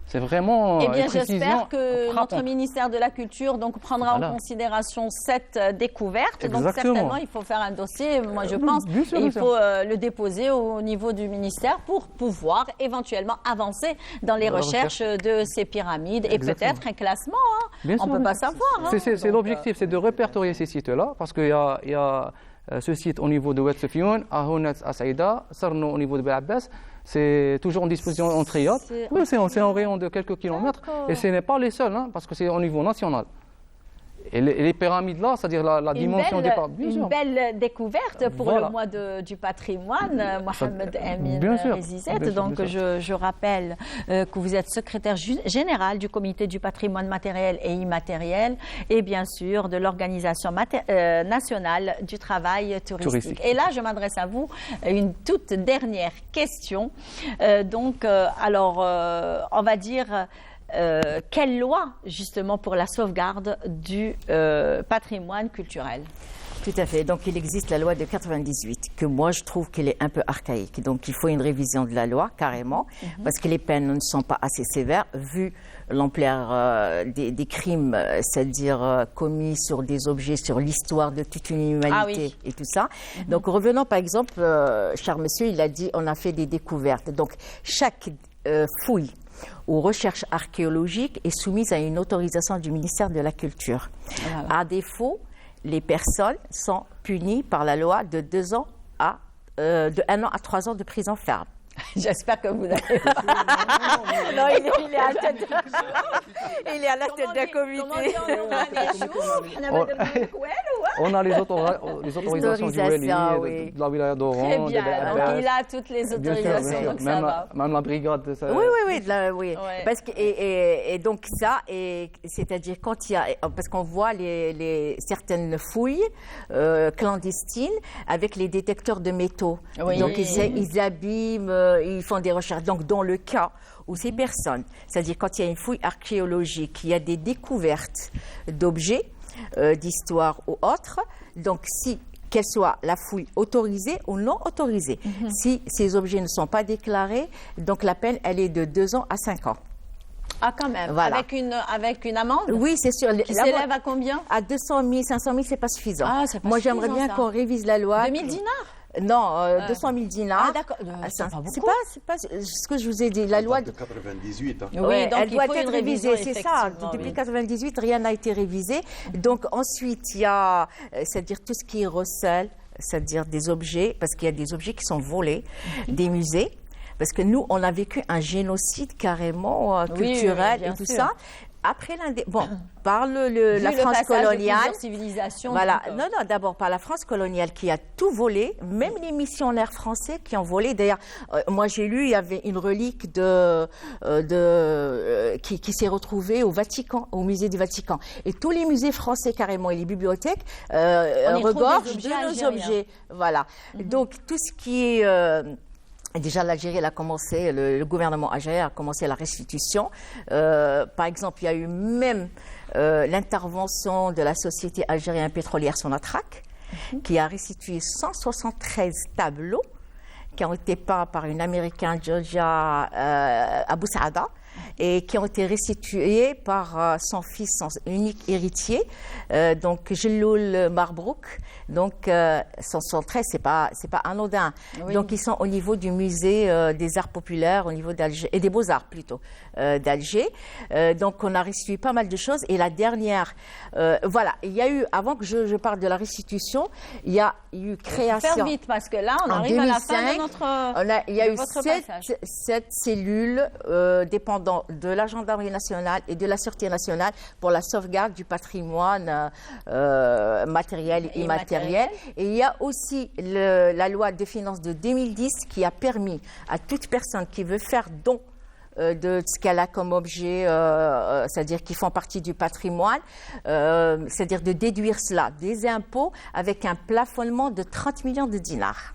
C'est vraiment Eh bien, une précision j'espère que frappante. notre ministère de la Culture prendra en considération cette découverte. Exactement. Donc, certainement, il faut faire un dossier, moi, je pense. bien sûr, et bien il sûr. faut le déposer au niveau du ministère pour pouvoir éventuellement avancer dans les Dans la recherches de ces pyramides et Exactement. peut-être un classement. Bien On sûr, ne peut bien pas sûr. savoir. C'est Donc, l'objectif, c'est de répertorier ces sites-là, parce qu'il y a ce site au niveau de Oued Sefioun, à Hounet, à Saïda, Sarno au niveau de Bel Abbas. C'est toujours en disposition en triade. Oui, c'est en rayon de quelques kilomètres. Et ce n'est pas les seuls, hein, parce que c'est au niveau national. Et les pyramides là, c'est-à-dire la dimension des pyramides. Une belle découverte pour Voilà. le mois du patrimoine, Mohamed Amin Bien sûr. Rézizet. Bien sûr, Donc, bien sûr. je rappelle que vous êtes secrétaire général du comité du patrimoine matériel et immatériel et bien sûr de l'organisation nationale du travail touristique. Et là, je m'adresse à vous une toute dernière question. On va dire... quelle loi, justement, pour la sauvegarde du patrimoine culturel? Tout à fait. Donc, il existe la loi de 98, que moi, je trouve qu'elle est un peu archaïque. Donc, il faut une révision de la loi, carrément, parce que les peines ne sont pas assez sévères, vu l'ampleur des crimes, c'est-à-dire commis sur des objets, sur l'histoire de toute une humanité et tout ça. Donc, revenons, par exemple, cher monsieur, il a dit, on a fait des découvertes. Donc, chaque fouille ou recherche archéologique est soumise à une autorisation du ministère de la Culture. Voilà. À défaut, les personnes sont punies par la loi de 2 ans de 1 an à 3 ans de prison ferme. J'espère que vous avez pas... Non, il est à la tête d'un comité. On a les autorisations du Wali, de la wilaya d'Oran. Très bien, donc il a toutes les autorisations, donc ça va. Même la brigade. Oui. Parce que, et donc ça, c'est-à-dire quand il y a... Parce qu'on voit certaines fouilles clandestines avec les détecteurs de métaux. Oui. Donc ils abîment, ils font des recherches. Donc dans le cas où ces personnes, c'est-à-dire quand il y a une fouille archéologique, il y a des découvertes d'objets, d'histoire ou autres, donc si qu'elle soit la fouille autorisée ou non autorisée. Si ces objets ne sont pas déclarés, donc la peine, elle est de 2 ans à 5 ans. Ah, quand même. Voilà. Avec une amende? Oui, c'est sûr. Qui s'élève à combien? À 200 000, 500 000, c'est pas suffisant. Ah, c'est pas Moi, suffisant, j'aimerais bien ça. qu'on révise la loi. 2000 dinars? Non, 200 000 dinars. Ah, d'accord. C'est pas beaucoup. C'est pas ce que je vous ai dit. La loi de 98. Hein. Oui, ouais, donc elle il doit faut être une révisée, révision, c'est ça. effectivement, Depuis oui. 98, rien n'a été révisé. Donc ensuite, il y a, c'est-à-dire tout ce qui est recel, c'est-à-dire des objets, parce qu'il y a des objets qui sont volés des musées. Parce que nous, on a vécu un génocide carrément culturel oui, et tout sûr. ça. Après par la France coloniale. Civilisations. Voilà. Non, d'abord par la France coloniale qui a tout volé, même les missionnaires français qui ont volé. D'ailleurs, moi j'ai lu, il y avait une relique qui s'est retrouvée au Vatican, au musée du Vatican. Et tous les musées français carrément et les bibliothèques regorgent de nos objets. Voilà. Donc tout ce qui est déjà, l'Algérie, elle a commencé, le gouvernement algérien a commencé la restitution. Par exemple, il y a eu même l'intervention de la société algérienne pétrolière Sonatrach, qui a restitué 173 tableaux qui ont été peints par une Américaine, Georgia Abou Saada. et qui ont été restitués par son fils, son unique héritier, donc Jelloul Marbrouk. Donc, son trait, c'est pas anodin. Oui. Donc, ils sont au niveau du musée des arts populaires, au niveau d'Alger, et des beaux-arts plutôt, d'Alger. Donc, on a restitué pas mal de choses. Et la dernière, voilà, il y a eu, avant que je parle de la restitution, il y a eu création. Faire vite, parce que là, on arrive 2005, à la fin de notre. Il y a eu 7 cellules dépendant de la gendarmerie nationale et de la sûreté nationale pour la sauvegarde du patrimoine matériel et immatériel. Et il y a aussi la loi de finances de 2010 qui a permis à toute personne qui veut faire don de ce qu'elle a comme objet, c'est-à-dire qui font partie du patrimoine, c'est-à-dire de déduire cela des impôts avec un plafonnement de 30 millions de dinars.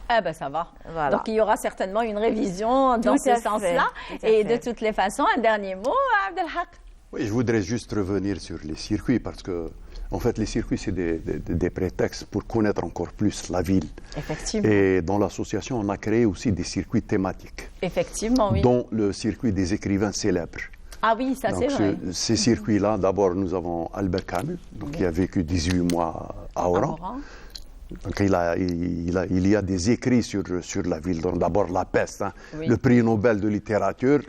Eh bien, ça va. Voilà. Donc, il y aura certainement une révision dans ce sens-là. Et de toutes les façons, un dernier mot, Abdelhak. Oui, je voudrais juste revenir sur les circuits parce que, en fait, les circuits, c'est des prétextes pour connaître encore plus la ville. Effectivement. Et dans l'association, on a créé aussi des circuits thématiques. Effectivement, oui. Dont le circuit des écrivains célèbres. Ah oui, ça c'est vrai. Ces circuits-là, d'abord, nous avons Albert Camus, donc, qui a vécu 18 mois à Oran. Donc, il y a des écrits sur la ville. D'abord, La Peste, hein, oui. Le prix Nobel de littérature.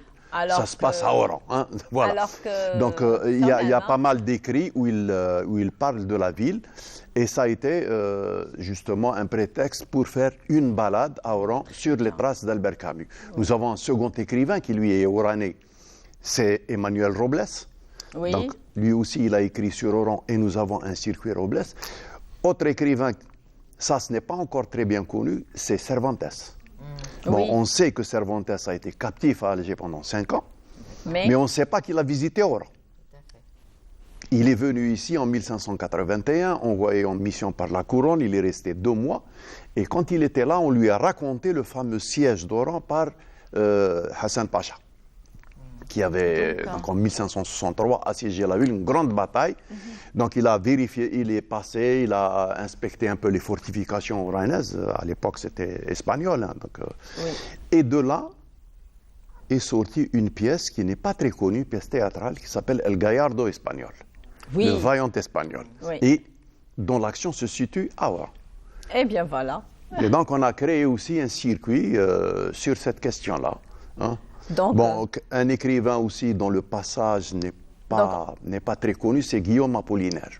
Ça se passe à Oran. Hein, voilà. Donc, il y a pas mal d'écrits où il parle de la ville. Et ça a été justement un prétexte pour faire une balade à Oran sur les traces d'Albert Camus. Nous avons un second écrivain qui, lui, est oranais. C'est Emmanuel Robles. Oui. Donc, lui aussi, il a écrit sur Oran et nous avons un circuit Robles. Autre écrivain, ça, ce n'est pas encore très bien connu, c'est Cervantes. Bon, oui. On sait que Cervantes a été captif à Alger pendant 5 ans, mais on ne sait pas qu'il a visité Oran. Il est venu ici en 1581, envoyé en mission par la couronne, il est resté 2 mois, et quand il était là, on lui a raconté le fameux siège d'Oran par Hassan Pacha, qui avait, donc, en 1563, assiégé la ville, une grande bataille. Donc, il a vérifié, il est passé, il a inspecté un peu les fortifications oranaises. À l'époque, c'était espagnol. Hein, donc, oui. Et de là est sortie une pièce qui n'est pas très connue, pièce théâtrale, qui s'appelle El Gallardo espagnol, oui. Le vaillant espagnol, oui. Et dont l'action se situe à Oran. Eh bien, voilà. Et donc, on a créé aussi un circuit sur cette question-là. Hein. Donc, un écrivain aussi dont le passage n'est pas très connu, c'est Guillaume Apollinaire.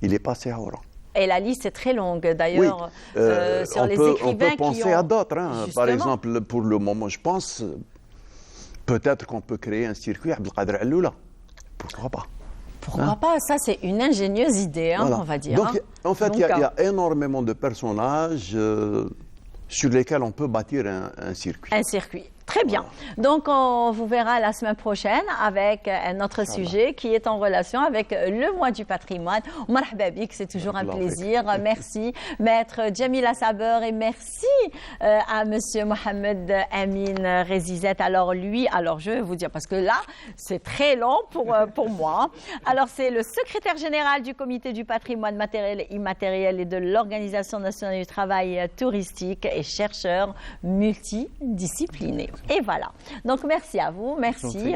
Il est passé à Oran. Et la liste est très longue, d'ailleurs, oui. sur les écrivains on peut penser à d'autres. Hein. Par Justement. exemple, pour le moment, je pense, peut-être qu'on peut créer un circuit Abdelkader Alloula. Pourquoi pas? Pourquoi pas? Ça, c'est une ingénieuse idée, hein, voilà. On va dire. Donc, en fait, il y a énormément de personnages sur lesquels on peut bâtir un circuit. Un circuit. Très bien. Donc, on vous verra la semaine prochaine avec un autre sujet qui est en relation avec le mois du patrimoine. Marhaba bik, c'est toujours un plaisir. Merci, Maître Djamila Saber, et merci à Monsieur Mohamed Amin Rezizet. Alors, je vais vous dire, parce que là, c'est très long pour moi. Alors, c'est le secrétaire général du Comité du patrimoine matériel et immatériel et de l'Organisation nationale du travail touristique et chercheur multidisciplinaire. Et voilà. Donc, merci à vous. Merci.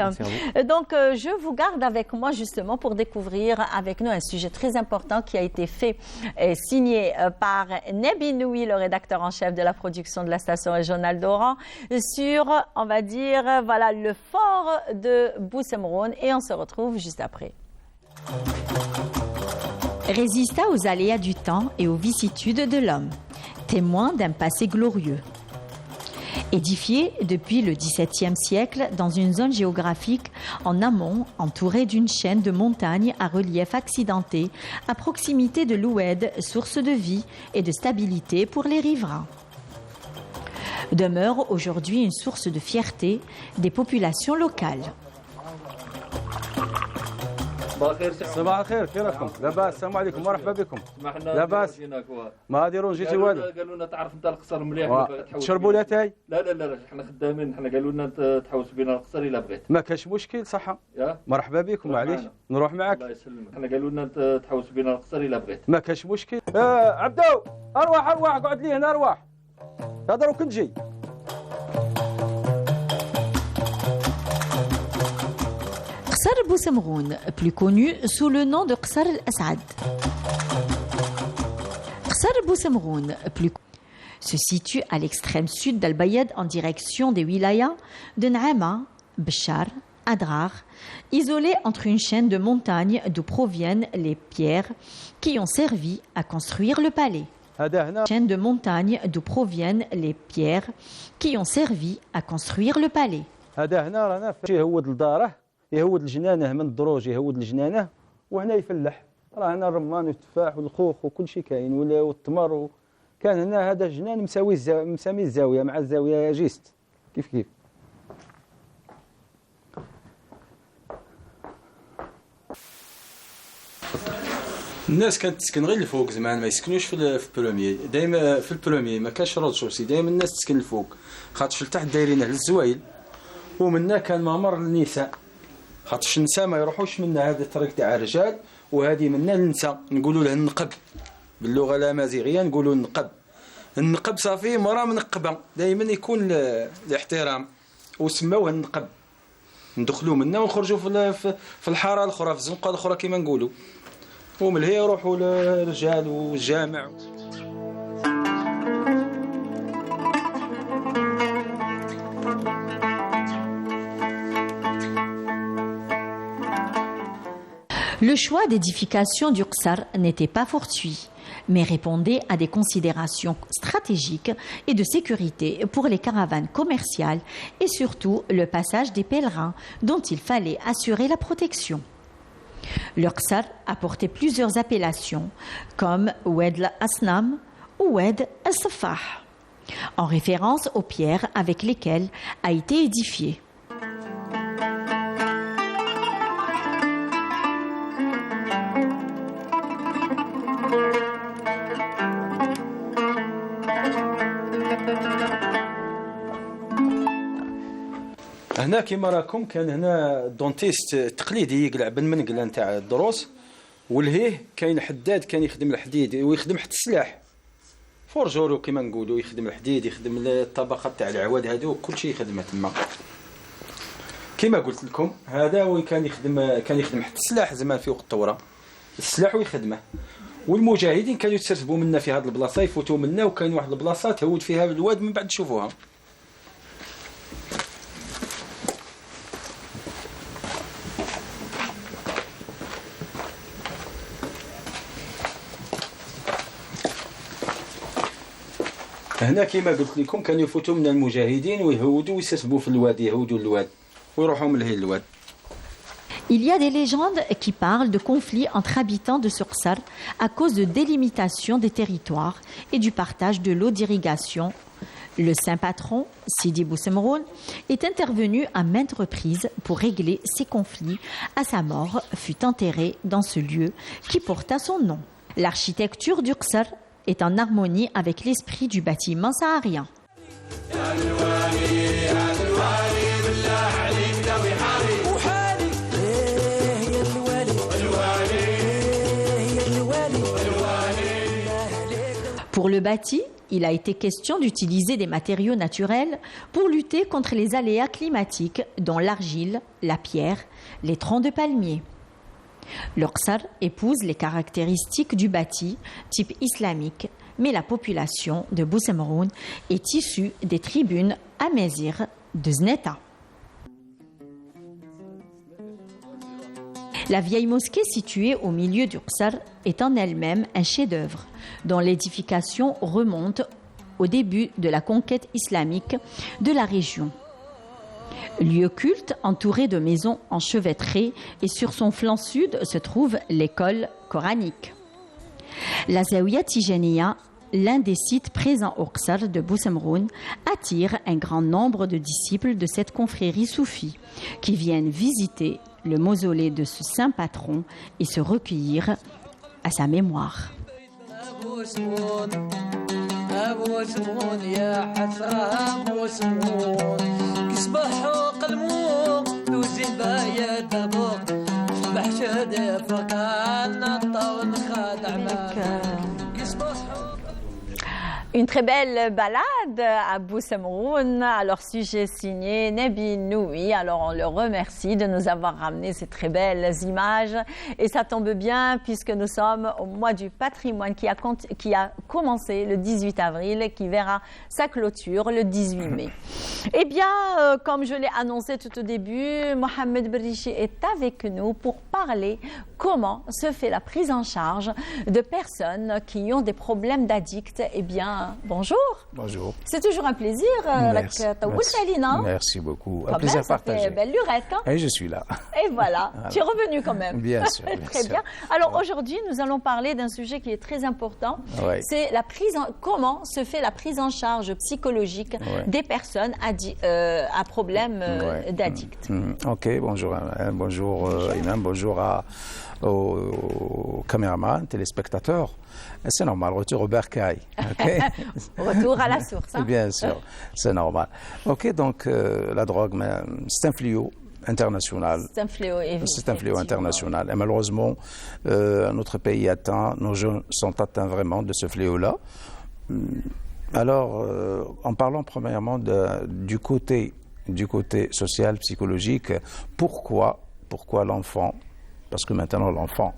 Donc, je vous garde avec moi justement pour découvrir avec nous un sujet très important qui a été fait et signé par Nebi Noui, le rédacteur en chef de la production de la station régionale d'Oran, sur, on va dire, voilà, le fort de Boussemroun. Et on se retrouve juste après. Résista aux aléas du temps et aux vicissitudes de l'homme. Témoin d'un passé glorieux. Édifié depuis le XVIIe siècle dans une zone géographique en amont, entourée d'une chaîne de montagnes à relief accidenté, à proximité de l'Oued, source de vie et de stabilité pour les riverains. Demeure aujourd'hui une source de fierté des populations locales. صباح الخير، كيف راكم؟ لاباس، السلام عليكم، مرحبا بكم. لاباس. ما ديرون جيتي والو. قالوا لنا تعرف انت القصر مليح. تشربوا لاتاي؟ لا احنا خدامين، احنا قالوا لنا تحوس بينا القصر الا بغيت. ما كاش مشكل، صحه. مرحبا بكم، معليش نروح معاك. الله يسلمك، احنا قالوا لنا تحوس بينا القصر الا بغيت. ما كاش مشكل. عبدو ارواح قعد لي هنا، ارواح. هضروا كنت جي. Qsar Bousemroun, plus connu sous le nom de Qsar al-Asad. Qsar Bousemroun, se situe à l'extrême sud d'Al-Bayad en direction des wilayas de Naama, Béchar, Adrar, isolé entre une chaîne de montagnes d'où proviennent les pierres qui ont servi à construire le palais. Chaîne de montagnes d'où proviennent les pierres qui ont servi à construire le palais. هذا هنا رانا يهود لداره يهود الجنانه من الدروج يهود الجنانه وهنا يفلح راه هنا الرمان والتفاح والخوخ وكل شيء كاين والتمر كان هنا هذا الجنان مسامي الزاويه مع الزاويه جيست كيف الناس كانت تسكن غير الفوق زمان ما يسكنوش في البروميي دائما في البروميي ما كانش رودشورسي دائما الناس تسكن الفوق خاطر لتحت دايرين على الزوايل ومنا كان ممر للنساء خاطرش النساء ما يروحوش منا هذا الطريق تاع الرجال وهذه منا للنساء نقولوا له النقب باللغه الامازيغيه نقولوا النقب صافي مرا منقبه دائما يكون الاحترام وسموه النقب ندخلوا منا ونخرجوا في الحاره الاخرى في الزنقه الاخرى كما نقولوا ومن هي يروحوا للرجال والجامع. Le choix d'édification du Qsar n'était pas fortuit, mais répondait à des considérations stratégiques et de sécurité pour les caravanes commerciales et surtout le passage des pèlerins dont il fallait assurer la protection. Le Qsar a porté plusieurs appellations comme Oued al-Asnam ou Oued al-Safah, en référence aux pierres avec lesquelles a été édifié. هنا كيما راكم كان هنا دونتيست تقليدي يقلع بالمنقله نتاع الدروس والهيه كاين حداد كان يخدم الحديد ويخدم حتى السلاح فورجورو كيما نقولوا يخدم الحديد يخدم الطبقه تاع العواد هذو كل شيء يخدمه تما كيما قلت لكم هذا وين كان يخدم حتى السلاح زمان في وقت الثوره السلاح ويخدمه والمجاهدين كانوا يتسربوا منا في هذه البلاصه يفوتوا منا وكاين واحد البلاصه تهود فيها الواد من بعد تشوفوها. هنا كما قلت لكم كانوا يفوتوا من المجاهدين ويهودوا ويسربوا في الواد يهودوا الواد ويروحوا من لهي الواد. Il y a des légendes qui parlent de conflits entre habitants de Qsar à cause de délimitation des territoires et du partage de l'eau d'irrigation. Le saint patron, Sidi Bousemroun, est intervenu à maintes reprises pour régler ces conflits. À sa mort, fut enterré dans ce lieu qui porta son nom. L'architecture du Qsar est en harmonie avec l'esprit du bâtiment saharien. Pour le bâti, il a été question d'utiliser des matériaux naturels pour lutter contre les aléas climatiques, dont l'argile, la pierre, les troncs de palmier. Le Qsar épouse les caractéristiques du bâti, type islamique, mais la population de Bousemroun est issue des tribunes amazighes de Zneta. La vieille mosquée située au milieu du Qsar est en elle-même un chef-d'œuvre dont l'édification remonte au début de la conquête islamique de la région. Lieu culte entouré de maisons enchevêtrées et sur son flanc sud se trouve l'école coranique. La Zawiya Tijaniya, l'un des sites présents au Qsar de Bousemroun, attire un grand nombre de disciples de cette confrérie soufie qui viennent visiter le mausolée de ce saint patron et se recueillir à sa mémoire. Une très belle balade à Boussameroun. Alors, sujet signé Nabi Noui. Alors, on le remercie de nous avoir ramené ces très belles images. Et ça tombe bien puisque nous sommes au mois du patrimoine qui a commencé le 18 avril et qui verra sa clôture le 18 mai. Eh bien, comme je l'ai annoncé tout au début, Mohamed Berrichi est avec nous pour parler comment se fait la prise en charge de personnes qui ont des problèmes d'addicts. Eh bien, bonjour. Bonjour. C'est toujours un plaisir. Merci. Merci beaucoup. Un plaisir partagé. Belle lurette. Hein? Et je suis là. Et voilà. Tu es revenu quand même. Bien sûr. Très bien. Alors aujourd'hui, nous allons parler d'un sujet qui est très important. Ouais. C'est comment se fait la prise en charge psychologique des personnes à problème d'addict. Ok, bonjour. Bonjour Imam, bonjour aux caméramans, téléspectateurs. C'est normal, retour au bercail. Okay. Retour à la source. Hein? Bien sûr, c'est normal. Ok, donc la drogue, c'est un fléau international. C'est un fléau, évidemment. C'est un fléau international. Et malheureusement, notre pays est atteint, nos jeunes sont atteints vraiment de ce fléau-là. Alors, en parlant premièrement du côté social, psychologique, pourquoi l'enfant, parce que maintenant l'enfant,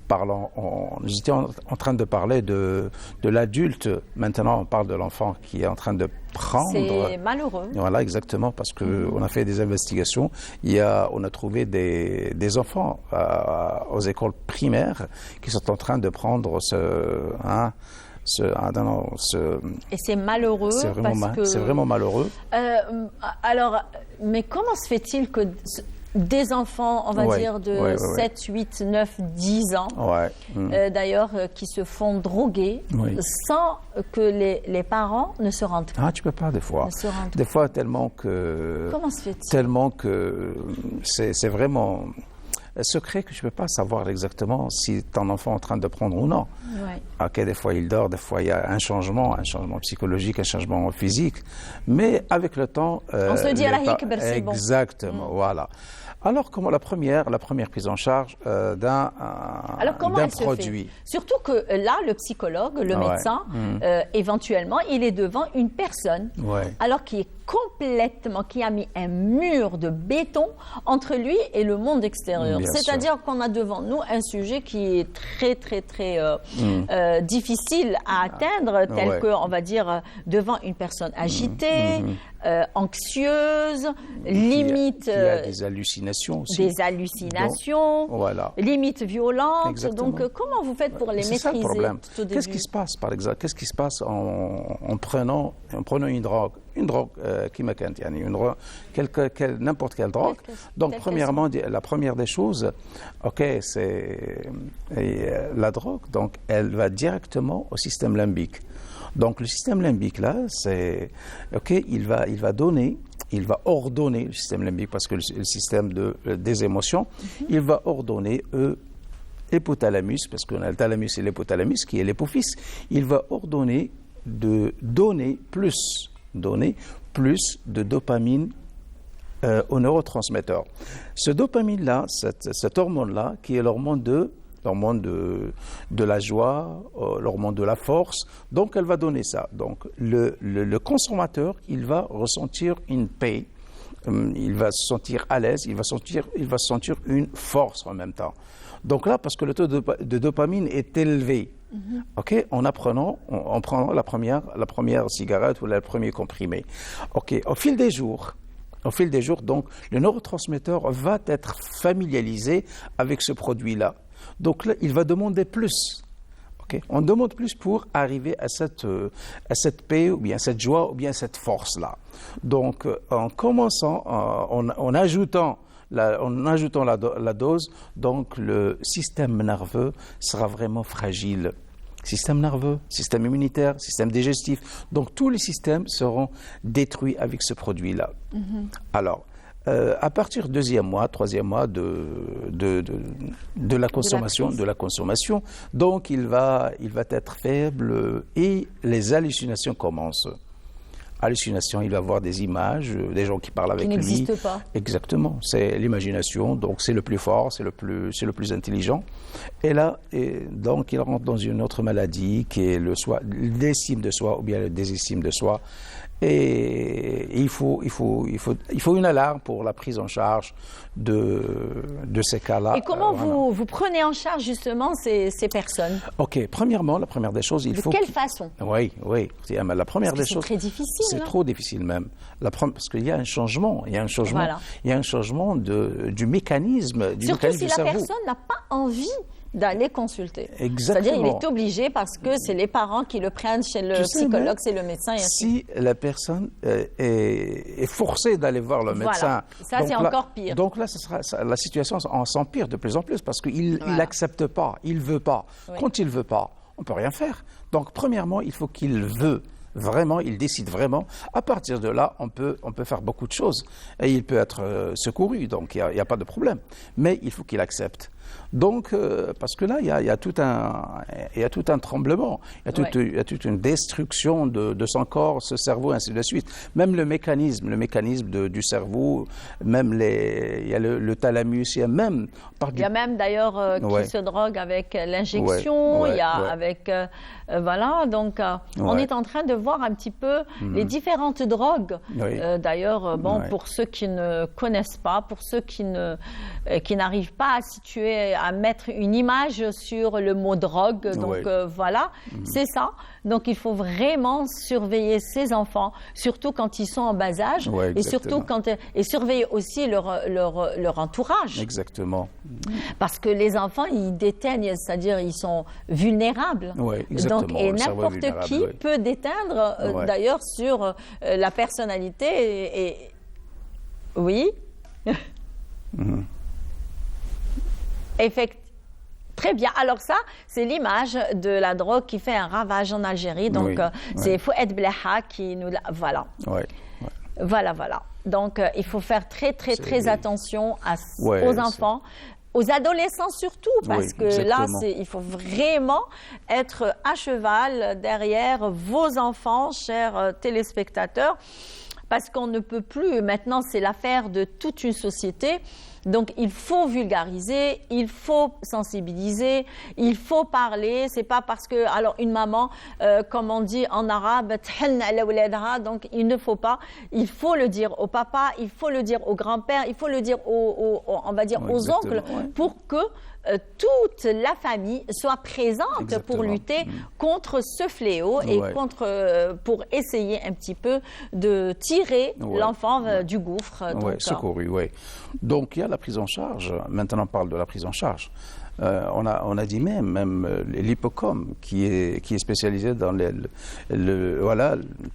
nous étions en train de parler de l'adulte, maintenant on parle de l'enfant qui est en train de prendre. C'est malheureux. Voilà, exactement, parce qu'on a fait des investigations, on a trouvé des enfants aux écoles primaires qui sont en train de prendre et c'est malheureux c'est vraiment malheureux. Alors, mais comment se fait-il que des enfants, on va dire, de 7, 8, 9, 10 ans, d'ailleurs, qui se font droguer sans que les parents ne se rendent compte. Ah, tu peux pas, des fois. Des fois, tellement que... Comment se fait-il? Tellement que c'est vraiment secret que tu ne peux pas savoir exactement si ton enfant est en train de prendre ou non. Ok, des fois il dort, des fois il y a un changement psychologique, un changement physique, mais avec le temps... on se dit à la hikber, c'est bon. Exactement, voilà. Alors, comment la première prise en charge d'un produit. Surtout que là, le psychologue, le médecin, éventuellement, il est devant une personne, alors qui a mis un mur de béton entre lui et le monde extérieur. C'est-à-dire qu'on a devant nous un sujet qui est très, très, très difficile à atteindre, tel que, on va dire, devant une personne agitée, anxieuse, limite... Qui a des hallucinations aussi. Des hallucinations, limite violentes. Exactement. Donc, comment vous faites pour les maîtriser? C'est ça le problème. Qu'est-ce qui se passe, par exemple? Qu'est-ce qui se passe en prenant une drogue? Une drogue qui n'importe quelle drogue. Donc, premièrement, la première des choses, c'est la drogue. Donc, elle va directement au système limbique. Donc, le système limbique, là, il va ordonner le système limbique, parce que le système des émotions, il va ordonner l'hypothalamus, parce qu'on a le thalamus et l'hypothalamus, qui est l'hypophyse, il va ordonner de donner plus de dopamine aux neurotransmetteurs. Ce dopamine-là, cette hormone-là, qui est l'hormone de la joie, l'hormone de la force, donc elle va donner ça. Donc le consommateur, il va ressentir une paix, il va se sentir à l'aise, il va sentir une force en même temps. Donc là, parce que le taux de dopamine est élevé, en prenant la première cigarette ou le premier comprimé. Au fil des jours, donc, le neurotransmetteur va être familiarisé avec ce produit-là. Donc là, il va demander plus. On demande plus pour arriver à cette paix, ou bien cette joie, ou bien cette force-là. Donc, en commençant, en ajoutant la dose, donc le système nerveux sera vraiment fragile. Système nerveux, système immunitaire, système digestif. Donc, tous les systèmes seront détruits avec ce produit-là. Alors, à partir du deuxième mois, troisième mois de la consommation, donc il va être faible et les hallucinations commencent. hallucinations, il va voir des images, des gens qui parlent avec lui. Qui n'existent pas. Exactement, c'est l'imagination, donc c'est le plus fort, c'est le plus intelligent. Et là, donc il rentre dans une autre maladie qui est l'estime de soi ou bien le désestime de soi. Et il faut une alarme pour la prise en charge de ces cas-là. Et comment vous prenez en charge justement ces personnes? Ok, premièrement, la première des choses, de quelle façon? Oui. La première des choses. C'est très difficile. C'est trop difficile même. Parce qu'il y a un changement. Il y a un changement. Voilà. Il y a un changement du mécanisme du Surtout si du la cerveau. personne n'a pas envie d'aller consulter. Exactement. C'est-à-dire il est obligé parce que c'est les parents qui le prennent chez le psychologue, c'est le médecin. Et si la personne est forcée d'aller voir le médecin, ça c'est encore pire. Donc là, la situation s'empire de plus en plus parce qu'il n'accepte pas, il ne veut pas. Oui. Quand il ne veut pas, on ne peut rien faire. Donc premièrement, il faut qu'il veut. Vraiment, il décide vraiment. À partir de là, on peut faire beaucoup de choses. Et il peut être secouru, donc il n'y a pas de problème. Mais il faut qu'il accepte. Donc, parce que là, il y a tout un tremblement, il y a toute une destruction de son corps, ce cerveau, ainsi de suite. Même le mécanisme du cerveau, même il y a le thalamus, il y a même... Il y a même d'ailleurs qui se drogue avec l'injection, il y a avec... voilà, donc on est en train de voir un petit peu les différentes drogues. D'ailleurs, pour ceux qui ne connaissent pas, pour ceux qui n'arrivent pas à situer, à mettre une image sur le mot drogue. Donc voilà, c'est ça. Donc il faut vraiment surveiller ces enfants, surtout quand ils sont en bas âge, et surtout et surveiller aussi leur entourage. Exactement. Parce que les enfants, ils déteignent, c'est-à-dire ils sont vulnérables. Donc, et n'importe qui peut déteindre, d'ailleurs, sur la personnalité. Oui. Très bien. Alors ça, c'est l'image de la drogue qui fait un ravage en Algérie. Donc, c'est Fouad Blaha qui nous l'a... Voilà. Voilà. Donc, il faut faire très attention aux enfants. Aux adolescents surtout, parce que là, il faut vraiment être à cheval derrière vos enfants, chers téléspectateurs, parce qu'on ne peut plus, maintenant c'est l'affaire de toute une société, donc il faut vulgariser, il faut sensibiliser, il faut parler, c'est pas parce que, alors une maman, comme on dit en arabe, donc il ne faut pas, il faut le dire au papa, il faut le dire au grand-père, il faut le dire on va dire aux oncles, pour que toute la famille soit présente pour lutter contre ce fléau et pour essayer un petit peu de tirer l'enfant du gouffre. Secouru, Donc il y a la prise en charge. Maintenant on parle de la prise en charge. On a dit même l'Hippocom qui est spécialisé dans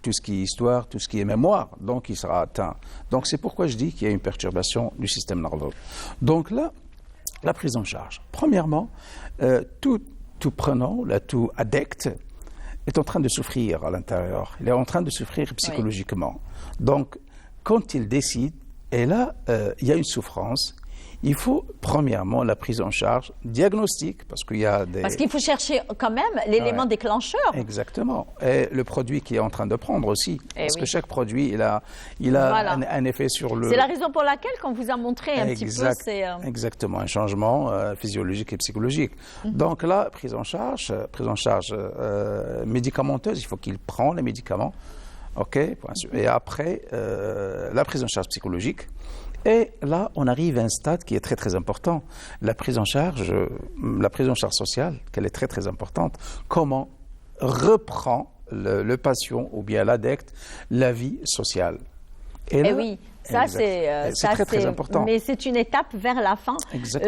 tout ce qui est histoire, tout ce qui est mémoire, donc il sera atteint. Donc c'est pourquoi je dis qu'il y a une perturbation du système nerveux. Donc là, la prise en charge. Premièrement, tout prenant, tout addict, est en train de souffrir à l'intérieur. Il est en train de souffrir psychologiquement. Donc, quand il décide, et là, il y a une souffrance, il faut, premièrement, la prise en charge, diagnostic, parce qu'il y a des... Parce qu'il faut chercher quand même l'élément déclencheur. Exactement. Et le produit qu'il est en train de prendre aussi. Parce que chaque produit, il a un effet sur le... C'est la raison pour laquelle qu'on vous a montré un petit peu... Exactement, un changement physiologique et psychologique. Donc là, prise en charge médicamenteuse, il faut qu'il prenne les médicaments. Et après, la prise en charge psychologique. Et là, on arrive à un stade qui est très important. La prise en charge sociale, qu'elle est très importante. Comment reprend le patient ou bien l'addict la vie sociale. Et là, oui. Ça, c'est très important. Mais c'est une étape vers la fin.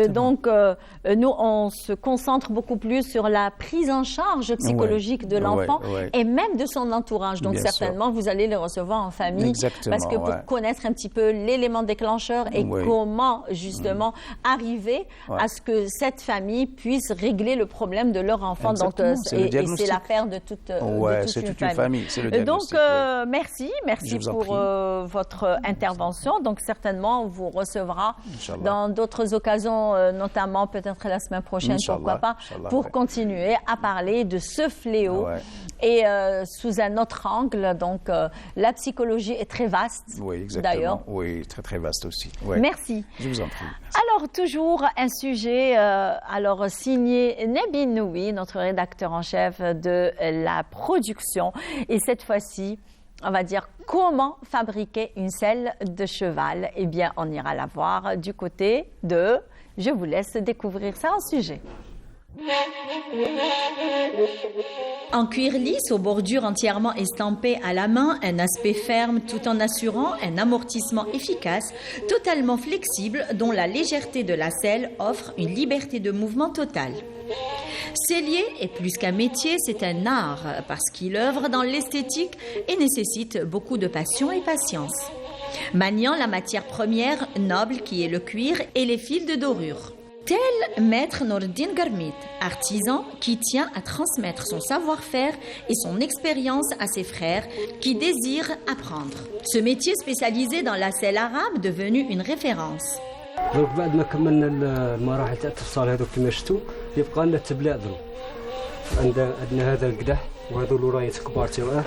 Donc, nous, on se concentre beaucoup plus sur la prise en charge psychologique de l'enfant et même de son entourage. Donc, certainement, vous allez le recevoir en famille. Parce que pour connaître un petit peu l'élément déclencheur et comment, justement, arriver à ce que cette famille puisse régler le votre de leur enfant. Donc, et c'est l'affaire de toute une famille. C'est le diagnostic. Donc, merci pour votre intervention. intervention. Donc, certainement, on vous recevra Inch'Allah. dans d'autres occasions, notamment peut-être la semaine prochaine, Inch'Allah, pourquoi pas, Inch'Allah, pour ouais. continuer à parler de ce fléau. Ouais. Et sous un autre angle, donc la psychologie est très vaste. Oui, exactement. D'ailleurs. Oui, très très vaste aussi. Ouais. Merci. Je vous en prie. Alors, toujours un sujet alors signé Nabil Noui, notre rédacteur en chef de la production. Et cette fois-ci, on va dire comment fabriquer une selle de cheval. Eh bien, on ira la voir du côté de... Je vous laisse découvrir ça en sujet. En cuir lisse aux bordures entièrement estampées à la main, un aspect ferme tout en assurant un amortissement efficace, totalement flexible, dont la légèreté de la selle offre une liberté de mouvement totale. Sellier est plus qu'un métier, c'est un art parce qu'il œuvre dans l'esthétique et nécessite beaucoup de passion et patience. Maniant la matière première noble qui est le cuir et les fils de dorure. Tel maître Nordin Garmit, artisan qui tient à transmettre son savoir-faire et son expérience à ses frères qui désirent apprendre. Ce métier spécialisé dans la selle arabe devenu une référence. دونك بعد ما كملنا المراحل تاع التفصيل هذوك كما شفتوا يبقى لنا التبلاع ضرب. عندنا هذا القدح وهذو الورايات كبار تاعه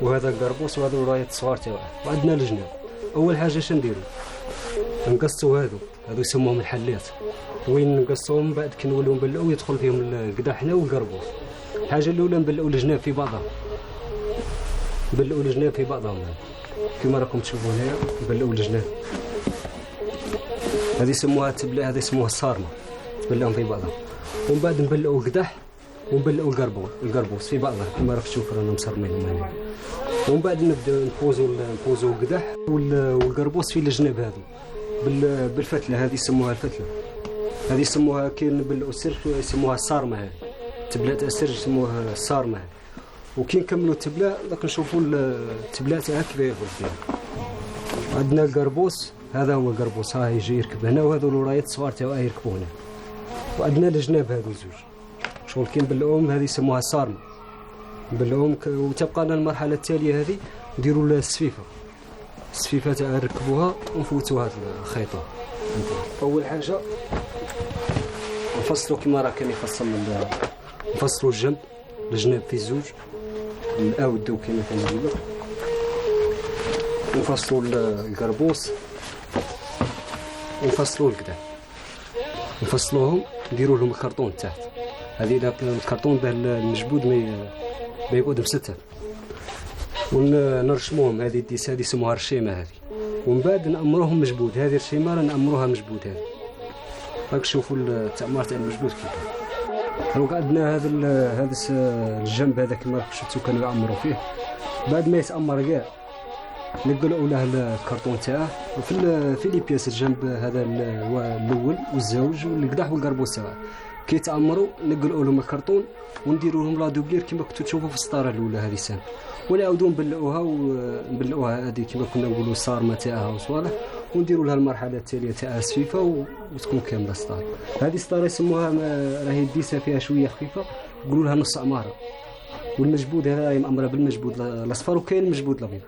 وهذا القربوس وهذو الورايات صغار تاعه وعندنا لجنه. اول حاجه اش نديروا؟ نقصوا هذو يسموهم الحلات. وين نقصوهم بعد كي نولوا نبلعوا يدخل فيهم القدح هنا والقربوس. الحاجه الاولى نبلعوا الجناب في بعضها. نبلعوا الجناب في بعضهم كما راكم تشوفوا هنا نبلعوا الجناب. هذه يسموها التبليع، هذه يسموها الصارمه نبلعهم في بعضها. ومن بعد نبلعوا قدح ونبلعوا القربوس في بعضها كما راك تشوف رانا مصرمين هنا. ومن بعد نبدا نفوزوا القدح والقربوس في الجناب هذو بالفتله، هذه يسموها الفتله. هذه يسموها كي نبلعوا السرج يسموها الصارمه، هذه تبلع تاع السرج يسموها الصارمه. وكي نكملوا التبلاع راك نشوفوا التبلاع تاعها كيف يخرج فيها. عندنا القربوس، هذا هو القربوس، ها يجي يركب هنا وهذو الورايات الصغار تاعو يركبوا هنا. وعندنا الجناب هذو زوج شغل كي نبلعوهم هذه يسموها الصارمه نبلعوهم وتبقى لنا المرحله التاليه هذه نديروا السفيفه تاع نركبوها ونفوتوا هذه الخيطه. اول حاجه نفصلوا كما راه كان يفصل نفصلوا الجناب في زوج الاود كما كنقولوا. نفصلوا القربوس ونفصلوا القدح، نفصلوهم نديروا لهم الكرتون تحت. هذه الكرتون باه المجبود ما يقعد مستر. ونرشموهم، هذه الديس هذه يسموها الرشيمه هذه. ومن بعد نأمروهم مجبود، هذه الرشيمه نأمروها مجبود. هذه راك تشوفوا التعمار تاع المجبود كيف. دونك عندنا هذا الجنب هذا كما راك شفتوا كانوا يعمروا فيه. بعد ما يتأمر كاع نقلعوا له الكرتون تاعه في لي بياس الجنب هذا الاول والزوج والقدح والقربوس تاعه. كي يتعمروا نقلعوا لهم الكرتون ونديروا لهم لا دوبلير كما كنتوا تشوفوا في السطاره الاولى هذه سام. ونعاودوا نبلعوها هذه كما كنا نقولوا الصارمه تاعها وصوالح، ونديروا لها المرحله التاليه تاعها سفيفه وتكون كامله السطاره. هذه السطاره يسموها راهي الديسه فيها شويه خفيفه يقولوا لها نص عماره. والمجبود هذا راهي مأمره بالمجبود الاصفر وكاين المجبود الابيض.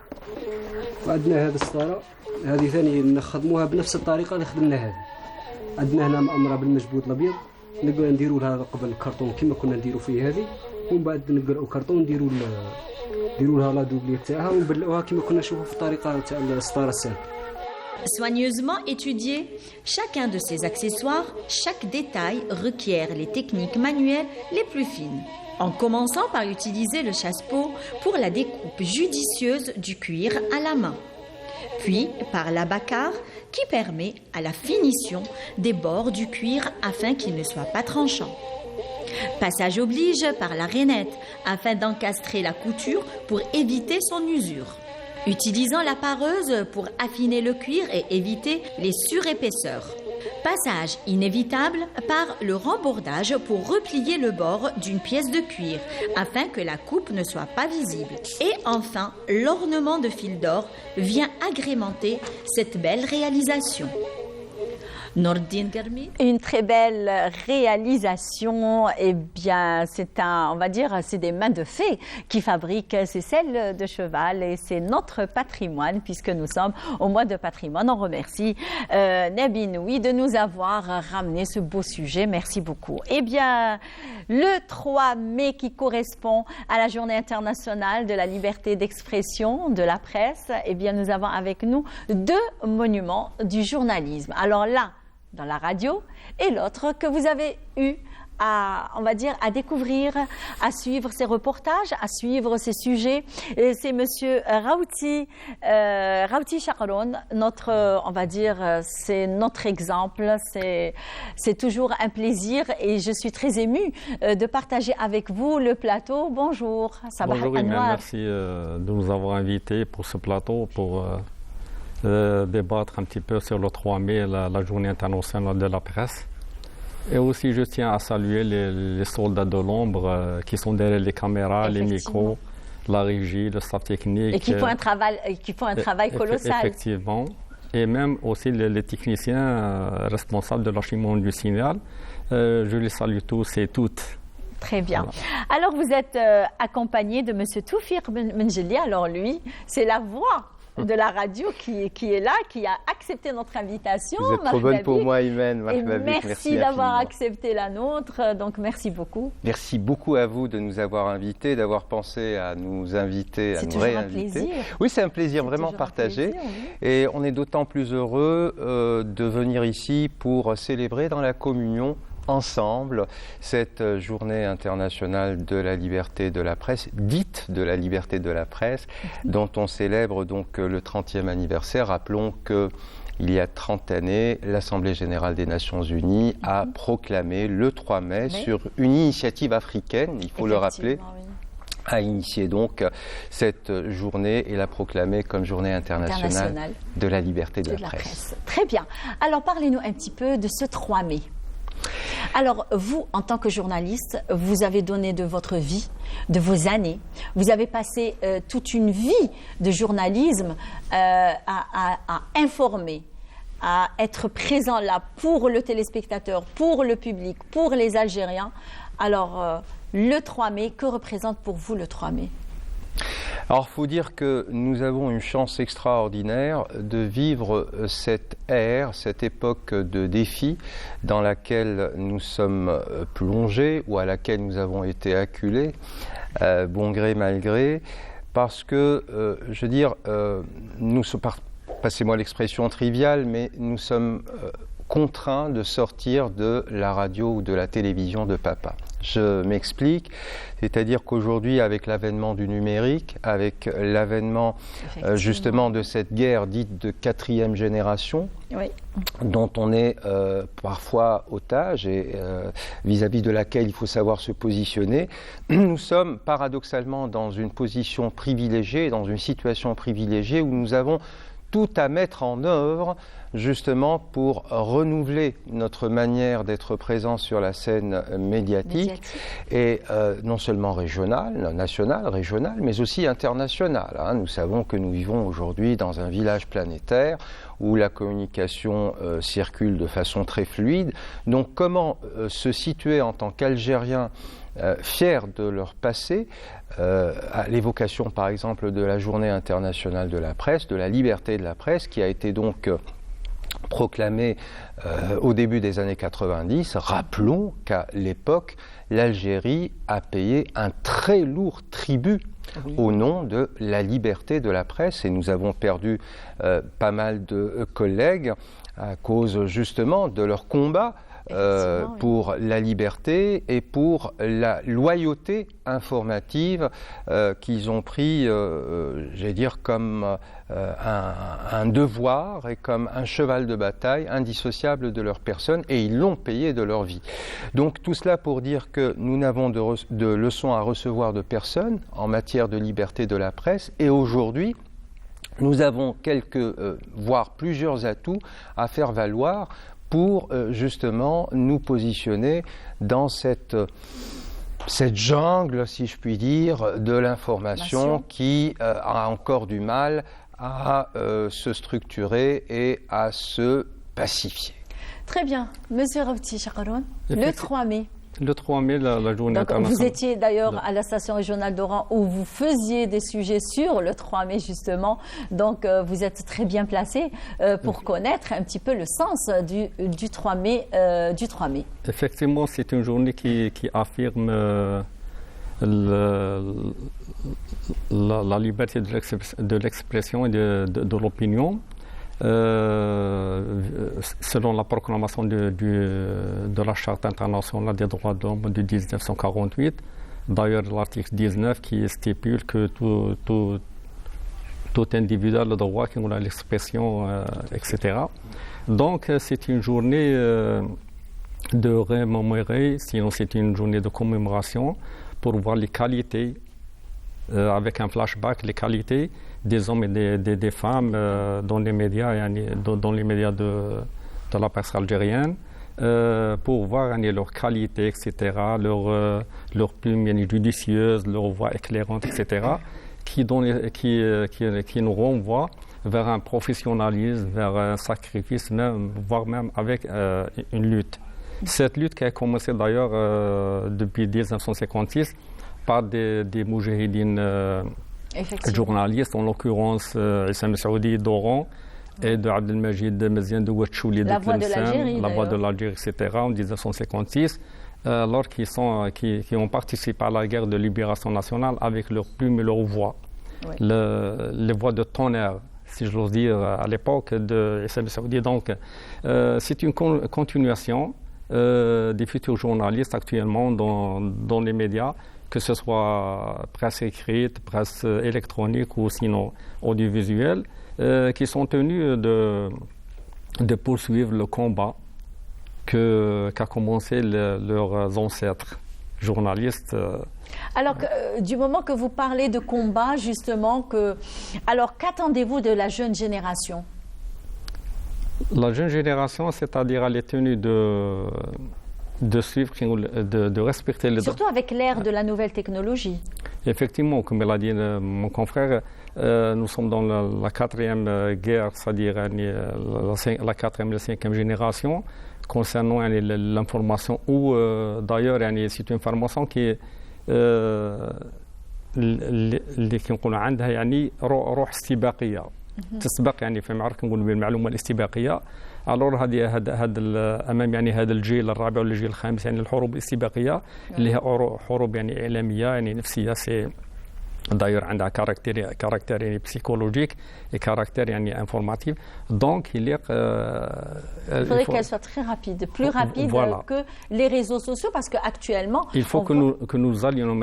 وعندنا هذه السطاره هذه ثاني نخدموها بنفس الطريقه اللي خدمنا هذه. عندنا هنا مأمره بالمجبود الابيض نديروا لها قبل الكرتون كما كنا نديروا فيه هذه، ومن بعد نقرأوا الكرتون نديروا لها لا دوبلير تاعها ونبلعوها كما كنا نشوفوا في الطريقه تاع السطاره السالكه. Soigneusement étudié, chacun de ces accessoires, chaque détail requiert les techniques manuelles les plus fines. En commençant par utiliser le chasse-peau pour la découpe judicieuse du cuir à la main, puis par l'abacar qui permet à la finition des bords du cuir afin qu'il ne soit pas tranchant. Passage oblige par la rainette afin d'encastrer la couture pour éviter son usure. Utilisant la pareuse pour affiner le cuir et éviter les surépaisseurs. Passage inévitable par le rembordage pour replier le bord d'une pièce de cuir afin que la coupe ne soit pas visible. Et enfin, l'ornement de fil d'or vient agrémenter cette belle réalisation. Nordin Garmi. Une très belle réalisation. Eh bien, on va dire, c'est des mains de fée qui fabriquent ces selles de cheval et c'est notre patrimoine puisque nous sommes au mois de patrimoine. On remercie Nabi Noui de nous avoir ramené ce beau sujet. Merci beaucoup. Eh bien, le 3 mai qui correspond à la Journée internationale de la liberté d'expression de la presse, eh bien, nous avons avec nous 2 monuments du journalisme. Alors là, dans la radio, et l'autre que vous avez eu à découvrir, à suivre ces reportages, à suivre ces sujets. C'est Monsieur Rawti Chakroun, c'est notre exemple. C'est toujours un plaisir et je suis très émue de partager avec vous le plateau. Bonjour. Bonjour Imen, merci de nous avoir invités pour ce plateau pour débattre un petit peu sur le 3 mai, la Journée internationale de la presse. Et aussi, je tiens à saluer les soldats de l'ombre qui sont derrière les caméras, les micros, la régie, le staff technique. Et qui font un travail colossal. Effectivement. Et même aussi les techniciens responsables de l'archivement du signal. Je les salue tous et toutes. Très bien. Voilà. Alors, vous êtes accompagné de M. Toufir Menjeli. Alors, lui, c'est la voix de la radio qui est là, qui a accepté notre invitation. Vous êtes trop bonne pour moi, Imen. Merci d'avoir accepté la nôtre. Donc, merci beaucoup. Merci beaucoup à vous de nous avoir invités, d'avoir pensé à nous inviter, à nous réinviter. C'est toujours un plaisir. Oui, c'est un plaisir vraiment partagé. Plaisir, oui. Et on est d'autant plus heureux de venir ici pour célébrer dans la communion ensemble cette journée internationale de la liberté de la presse, dite de la liberté de la presse, dont on célèbre donc le 30e anniversaire. Rappelons que il y a 30 années, l'Assemblée générale des Nations unies a proclamé le 3 mai sur une initiative africaine, il faut le rappeler, a initié donc cette journée et l'a proclamée comme journée internationale de la liberté de la presse. Très bien. Alors parlez-nous un petit peu de ce 3 mai. Alors, vous, en tant que journaliste, vous avez donné de votre vie, de vos années. Vous avez passé toute une vie de journalisme à informer, à être présent là pour le téléspectateur, pour le public, pour les Algériens. Alors, le 3 mai, que représente pour vous le 3 mai ? Alors, il faut dire que nous avons une chance extraordinaire de vivre cette ère, cette époque de défi dans laquelle nous sommes plongés ou à laquelle nous avons été acculés, bon gré, mal gré, parce que, je veux dire, nous sommes, passez-moi l'expression triviale, mais nous sommes contraints de sortir de la radio ou de la télévision de papa. Je m'explique, c'est-à-dire qu'aujourd'hui, avec l'avènement du numérique, avec l'avènement justement de cette guerre dite de 4e génération, dont on est parfois otage et vis-à-vis de laquelle il faut savoir se positionner, nous sommes paradoxalement dans une position privilégiée, dans une situation privilégiée où nous avons tout à mettre en œuvre justement pour renouveler notre manière d'être présent sur la scène médiatique. Et non seulement régionale, nationale, régionale, mais aussi internationale. Hein. Nous savons que nous vivons aujourd'hui dans un village planétaire où la communication circule de façon très fluide. Donc comment se situer en tant qu'Algériens fiers de leur passé, à l'évocation par exemple de la Journée internationale de la presse, de la liberté de la presse, qui a été donc proclamée au début des années 90. Rappelons qu'à l'époque, l'Algérie a payé un très lourd tribut au nom de la liberté de la presse, et nous avons perdu pas mal de collègues à cause justement de leur combat pour la liberté et pour la loyauté informative qu'ils ont pris, j'allais dire, comme un devoir et comme un cheval de bataille indissociable de leur personne, et ils l'ont payé de leur vie. Donc tout cela pour dire que nous n'avons de leçons à recevoir de personne en matière de liberté de la presse, et aujourd'hui, nous avons voire plusieurs atouts à faire valoir pour justement nous positionner dans cette jungle, si je puis dire, de l'information qui a encore du mal à se structurer et à se pacifier. Très bien. Monsieur Rawti Chakroun, le 3 mai. Le 3 mai, la journée Donc, internationale. vous étiez d'ailleurs à la station régionale d'Oran où vous faisiez des sujets sur le 3 mai, justement. Donc, vous êtes très bien placé pour connaître un petit peu le sens du 3 mai. Effectivement, c'est une journée qui affirme la liberté de l'expression et de l'opinion. Selon la proclamation de la Charte internationale des droits de l'homme de 1948, d'ailleurs l'article 19 qui stipule que tout individu a le droit à l'expression, etc. Donc c'est une journée de remémorer, sinon c'est une journée de commémoration pour voir les qualités, avec un flashback, les qualités des hommes et des femmes dans les médias, de la presse algérienne, pour voir leurs qualités, etc., leur plume judicieuse, leur voix éclairante, etc., qui nous renvoient vers un professionnalisme, vers un sacrifice, voire même avec une lutte. Cette lutte qui a commencé d'ailleurs depuis 1956 par des moujahidines journalistes, en l'occurrence Issam Saoudi d'Oran et de Abdelmajid Meziane de Ouatchouli La Voix de l'Algérie, La Voix de l'Algérie, etc., en 1956, alors qui ont participé à la guerre de libération nationale avec leur plume et leur voix. Oui. Les voix de tonnerre, si je l'ose dire, à l'époque de Issam Saoudi. Donc, c'est une continuation des futurs journalistes actuellement dans les médias, que ce soit presse écrite, presse électronique ou sinon audiovisuelle, qui sont tenus de poursuivre le combat qu'a commencé leurs ancêtres journalistes. Alors, du moment que vous parlez de combat, justement, alors qu'attendez-vous de la jeune génération? La jeune génération, c'est-à-dire, elle est tenue de suivre, de respecter les... Surtout avec l'ère de la nouvelle technologie. Effectivement, comme l'a dit mon confrère, nous sommes dans la quatrième guerre, c'est-à-dire la quatrième et la cinquième génération, concernant l'information, ou d'ailleurs, c'est une information qui اللي كنقولوا عندها يعني روح استباقيه تسبق يعني في معركه نقولوا بالمعلومه الاستباقيه الور هذا امام يعني هذا الجيل الرابع والجيل الخامس يعني الحروب الاستباقيه اللي هي حروب يعني اعلاميه يعني نفسيه سي d'ailleurs عندها كاركتير يعني psychologique et caractère يعني informatif donc il faudrait qu'elle soit très rapide, plus rapide que les réseaux sociaux parce que actuellement il faut que nous allions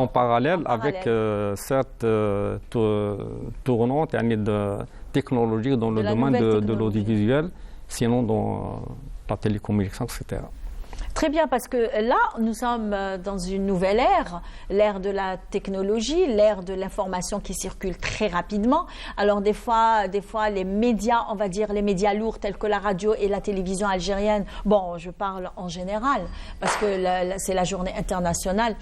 en parallèle avec cette tournante technologique dans le domaine de l'audiovisuel, sinon dans la télécommunication, etc. Très bien, parce que là, nous sommes dans une nouvelle ère, l'ère de la technologie, l'ère de l'information qui circule très rapidement. Alors des fois, les médias, on va dire les médias lourds tels que la radio et la télévision algérienne, bon, je parle en général, parce que c'est la journée internationale,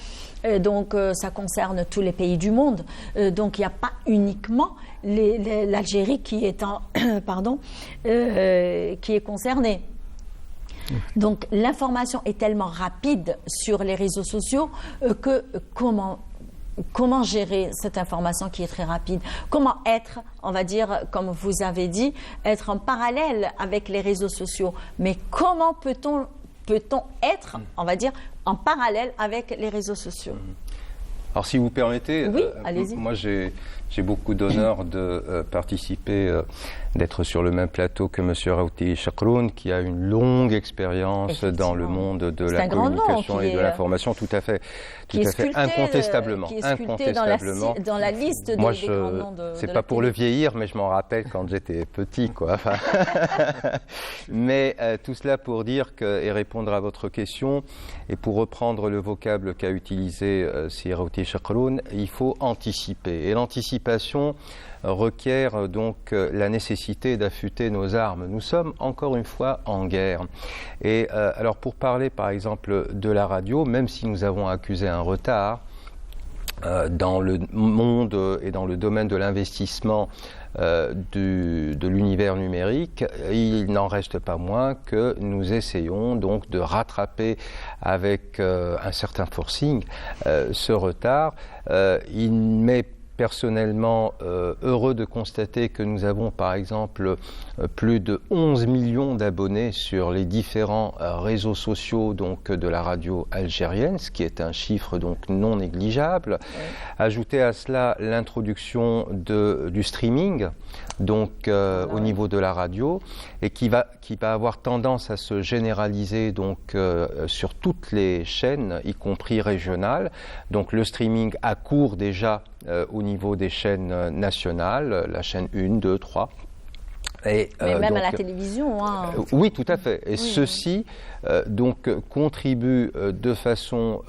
donc ça concerne tous les pays du monde. Donc il n'y a pas uniquement l'Algérie qui est qui est concernée. Donc l'information est tellement rapide sur les réseaux sociaux que comment gérer cette information qui est très rapide? Comment être, on va dire, comme vous avez dit, être en parallèle avec les réseaux sociaux? Mais comment peut-on être, on va dire, en parallèle avec les réseaux sociaux? Alors si vous permettez, oui, allez-y. Moi j'ai beaucoup d'honneur de participer, d'être sur le même plateau que M. Rawti Chakroun, qui a une longue expérience dans le monde de la communication et de l'information, tout à fait incontestablement. Qui est sculpté dans la liste des grands noms de c'est pas pour le vieillir, mais je m'en rappelle quand j'étais petit, quoi. Enfin, mais tout cela pour dire et répondre à votre question, et pour reprendre le vocable qu'a utilisé Sir Rawti Chakroun, il faut anticiper. Et l'anticipation requiert donc la nécessité d'affûter nos armes. Nous sommes encore une fois en guerre. Et alors pour parler par exemple de la radio, même si nous avons accusé un retard, dans le monde et dans le domaine de l'investissement de l'univers numérique, il n'en reste pas moins que nous essayons donc de rattraper avec un certain forcing ce retard. Il m'est personnellement heureux de constater que nous avons par exemple plus de 11 millions d'abonnés sur les différents réseaux sociaux donc, de la radio algérienne, ce qui est un chiffre donc non négligeable. Ajoutez à cela l'introduction du streaming donc au niveau de la radio et qui va avoir tendance à se généraliser donc sur toutes les chaînes, y compris régionales. Donc le streaming accourt déjà au niveau des chaînes nationales, la chaîne 1, 2, 3. Et, mais même donc, à la télévision. Hein. Oui, tout à fait. Et ceci donc contribue de façon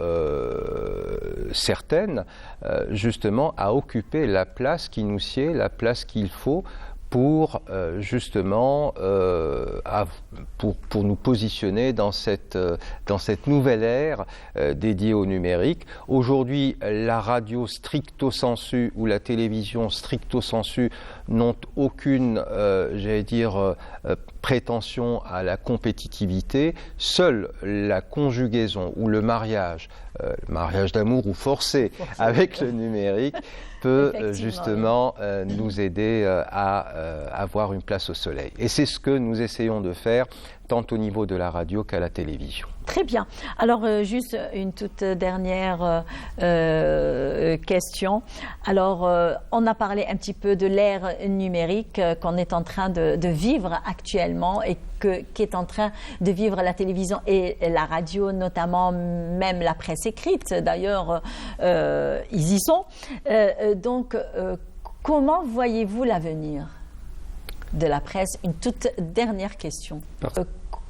certaine justement à occuper la place qui nous sied, la place qu'il faut pour justement pour nous positionner dans cette nouvelle ère dédiée au numérique. Aujourd'hui, la radio stricto sensu ou la télévision stricto sensu n'ont aucune, j'allais dire, prétention à la compétitivité. Seule la conjugaison ou le mariage d'amour ou forcé avec le numérique peut justement nous aider à avoir une place au soleil. Et c'est ce que nous essayons de faire tant au niveau de la radio qu'à la télévision. Très bien. Alors, juste une toute dernière question. Alors, on a parlé un petit peu de l'ère numérique qu'on est en train de vivre actuellement et qu'est en train de vivre la télévision et la radio, notamment même la presse écrite. D'ailleurs, ils y sont. Donc, comment voyez-vous l'avenir de la presse? Une toute dernière question.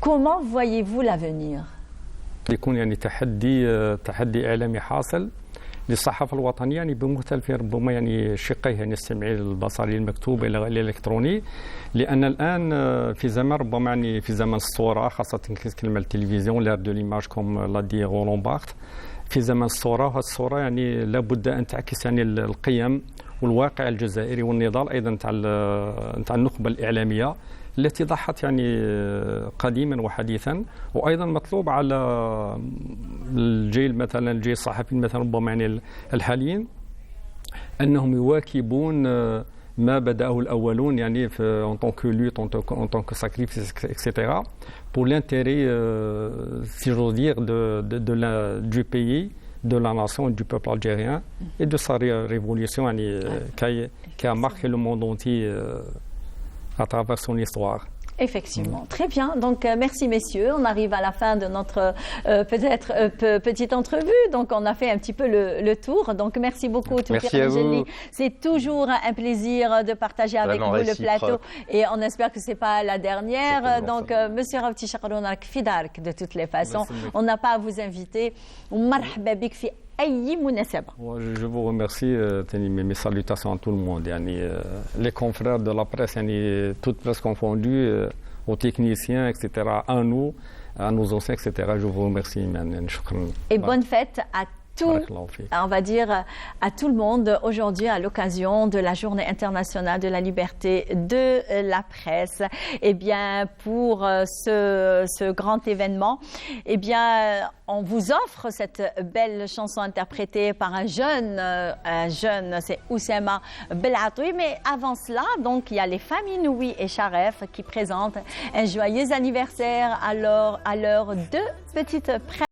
Comment voyez-vous l'avenir? يكون يعني تحدي إعلامي حاصل للصحافة الوطنية يعني بمختلف ربما يعني شقيه يعني السمعي البصري المكتوب إلى الإلكتروني لأن الآن في زمن ربما يعني في زمن الصورة خاصة كلمة التلفزيون لار دو ليماج كوم لا دي غولون باخت في زمن الصورة وهذه الصورة يعني لابد أن تعكس يعني القيم والواقع الجزائري والنضال أيضا نتاع النخبة الإعلامية التي ضحت يعني قديما وحديثا وايضا مطلوب على الجيل مثلا الجيل الصحفي مثلا ربما يعني الحاليين انهم يواكبون ما بدأه الاولون يعني في en tant que lutte en tant que sacrifice etc. pour l'intérêt si j'ose dire du pays de la nation et du peuple algérien et de sa révolution يعني qui a marqué le monde entier à travers son histoire. Effectivement, très bien. Donc, merci messieurs. On arrive à la fin de notre petite entrevue. Donc, on a fait un petit peu le tour. Donc, merci beaucoup. Merci à vous. C'est toujours un plaisir de partager avec vous le plateau. Et on espère que c'est pas la dernière. Donc, monsieur Rawti Chakrounak Fidark, de toutes les façons, on n'a pas à vous inviter. Je vous remercie, mes salutations à tout le monde, les confrères de la presse, toute presse confondue, aux techniciens, etc., à nous, à nos anciens, etc. Je vous remercie. Et bonne fête à tout, on va dire, à tout le monde aujourd'hui à l'occasion de la Journée internationale de la liberté de la presse. Eh bien, pour ce grand événement, eh bien, on vous offre cette belle chanson interprétée par un jeune, c'est Oussama Belatoui. Mais avant cela, donc, il y a les familles Noui et Charef qui présentent un joyeux anniversaire à leurs deux petites presse.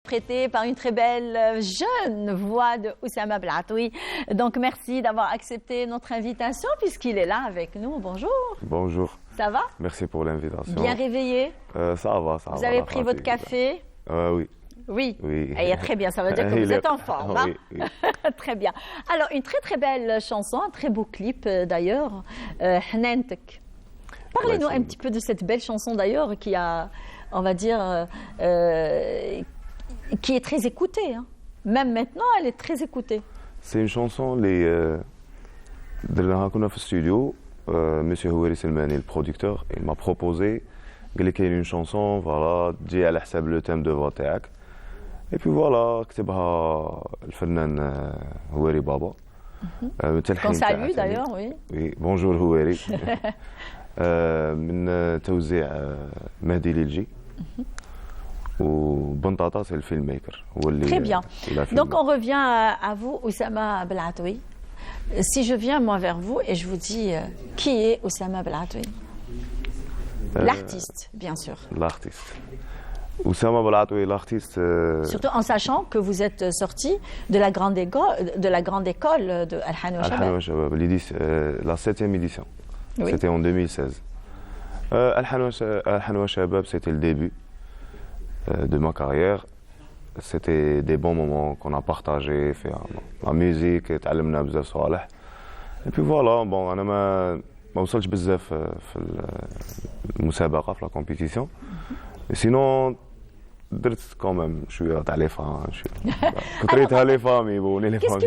Prêté par une très belle jeune voix de Oussama Blatoui. Donc, merci d'avoir accepté notre invitation puisqu'il est là avec nous. Bonjour. Bonjour. Ça va? Merci pour l'invitation. Bien réveillé? Ça va, ça va. Vous avez pris votre café? Oui. Oui. Oui. Et très bien, ça veut dire que vous êtes en forme. Hein? Oui. Très bien. Alors, une très très belle chanson, un très beau clip d'ailleurs. Hnentek. Parlez-nous un petit peu de cette belle chanson d'ailleurs qui a, on va dire, qui est très écoutée. Hein. Même maintenant, elle est très écoutée. C'est une chanson اللي درناها كنا في الاستوديو. Monsieur Houeri Selmani, le producteur, il m'a proposé قال لي كاين une chanson voilà تجي على حساب le thème de voix تاعك. Et puis voilà كتبها الفنان هويري بابا. Qu'on salue d'ailleurs, oui. Oui, bonjour هويري. من توزيع مهدي ليلجي. وبنطاطا c'est le filmmaker. Très bien. Donc on revient à vous, Oussama Blatoui. Si je viens moi vers vous et je vous dis qui est Oussama Blatoui? L'artiste, bien sûr. L'artiste. Oussama Blatoui, l'artiste. Surtout en sachant que vous êtes sorti de la grande école de Al-Hanwa Shabab. La 7e édition. Oui. C'était en 2016. Al-Hanwa Shabab, c'était le début de ma carrière. C'était des bons moments qu'on a partagés, fait la musique, تعلمنا بزاف صوالح. Et puis voilà, bon, أنا ما وصلتش بزاف في المسابقة في la compétition. Mais sinon درت quand même شوية تاع لي فام كثريتها لي فامي بوني لي فامي.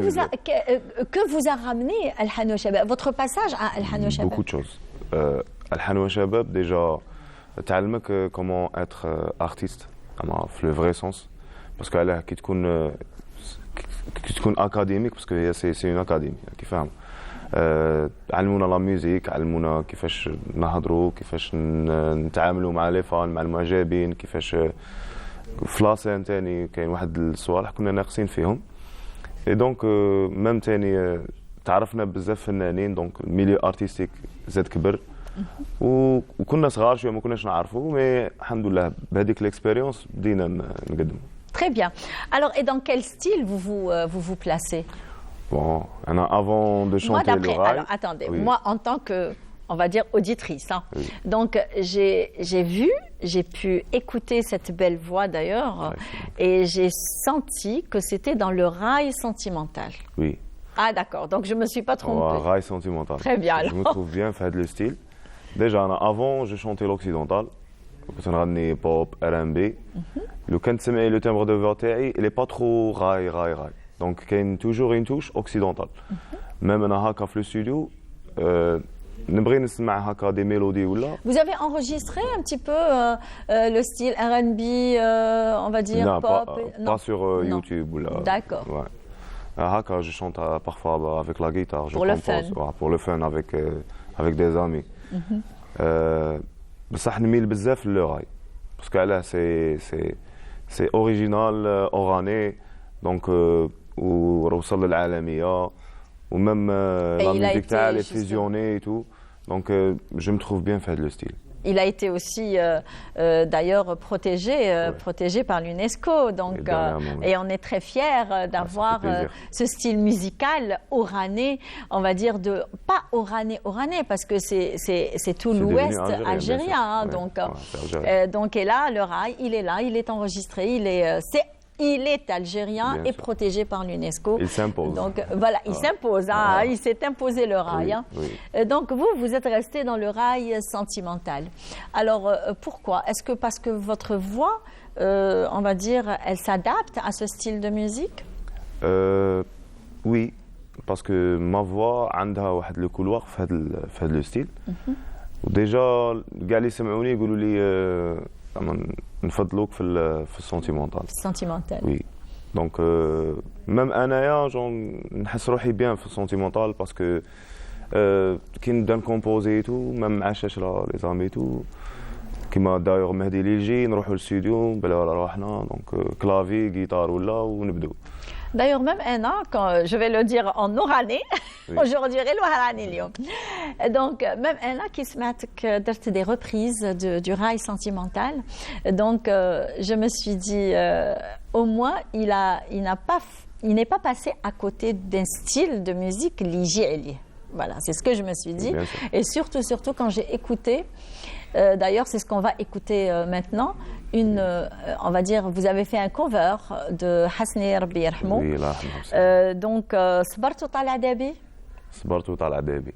Que vous a ramené Al-Hanwa Shabab? Votre passage à Al-Hanwa Shabab? Beaucoup de choses. Al-Hanwa Shabab déjà تعلمك comment être artiste. في le vrai sens parce que كي تكون اكاديميك parce que c'est une académie كيف فاهم علمونا لا ميوزيك علمونا كيفاش نهضروا كيفاش نتعاملوا مع لي فان مع المعجبين كيفاش في لاسين ثاني كاين واحد الصوالح كنا ناقصين فيهم اي دونك ميم ثاني تعرفنا بزاف فنانين دونك الميليو ارتستيك زاد كبر وكنا صغار شويه ما كناش نعرفوا مي الحمد لله بهذيك ليكسبيريونس بدينا نقدموا. Très bien. Alors, et dans quel style vous placez? Bon, avant de chanter le rail... Alors, attendez, oui. Moi, en tant que, on va dire, auditrice, hein, oui. Donc j'ai pu écouter cette belle voix d'ailleurs, et j'ai senti que c'était dans le rail sentimental. Oui. Ah, d'accord, donc je ne me suis pas trompée. Rail sentimental. Très bien, alors. Je me trouve bien fait le style. Déjà, avant, je chantais l'occidental. كنت نغني بوب R&B. لو كان تسمعي لو تيمبر دو فوا تاعي il est pas trop راي دونك كاين توجور اون توش اوكسيدونتال ميم انا هكا في الاستوديو نبغي نسمع هكا دي ميلودي ولا. Vous avez enregistré un petit peu le style R&B, on va dire non, pop? Pas sur YouTube ou là. D'accord. Ouais. هكا je chante parfois avec la guitare. Pour le fun. Pour le fun avec des amis. بصح نميل بزاف للراي باسكو علاه سي اوريجينال اوراني دونك ووصل للعالميه وميم لا ميوزيك تاع لي فيزيوني اي تو دونك جو مي تروف بيان في هذا لو ستيل. Il a été aussi d'ailleurs protégé par l'UNESCO, donc et on est très fiers d'avoir ce style musical oranais, on va dire pas oranais parce que c'est tout l'ouest algérien, hein, donc et là le rail il est là, il est enregistré, il est algérien et protégé par l'UNESCO. Il s'impose. Donc voilà, il s'impose. Hein, il s'est imposé le rail. Oui, hein. oui. Donc vous êtes resté dans le rail sentimental. Alors pourquoi? Est-ce que parce que votre voix, on va dire, elle s'adapte à ce style de musique? Oui, parce que ma voix عندها واحد le couloir في هذا le style. وديجا كاع اللي يسمعوني يقولوا لي نفضلوك في السونتيمونتال. السونتيمونتال. وي دونك ميم انايا جون نحس روحي بيان في السونتيمونتال باسكو كي نبدا نكومبوزي تو ميم مع شاشره لي زامي تو كيما دايوغ مهدي ليلجي نروحوا للستوديو بلا رواحنا دونك كلافي جيتار ولا ونبداو. D'ailleurs, même Anna, quand je vais le dire en oranais, aujourd'hui, donc même Anna qui se met des reprises du rail sentimental. Donc, je me suis dit, au moins, il n'est pas passé à côté d'un style de musique lié. Voilà, c'est ce que je me suis dit. Et surtout quand j'ai écouté, d'ailleurs, c'est ce qu'on va écouter maintenant, on va dire, vous avez fait un cover de Hasni Rabbi Yarhamou. Oui, là, donc, صبرت وطلع دابي. صبرت وطلع دابي.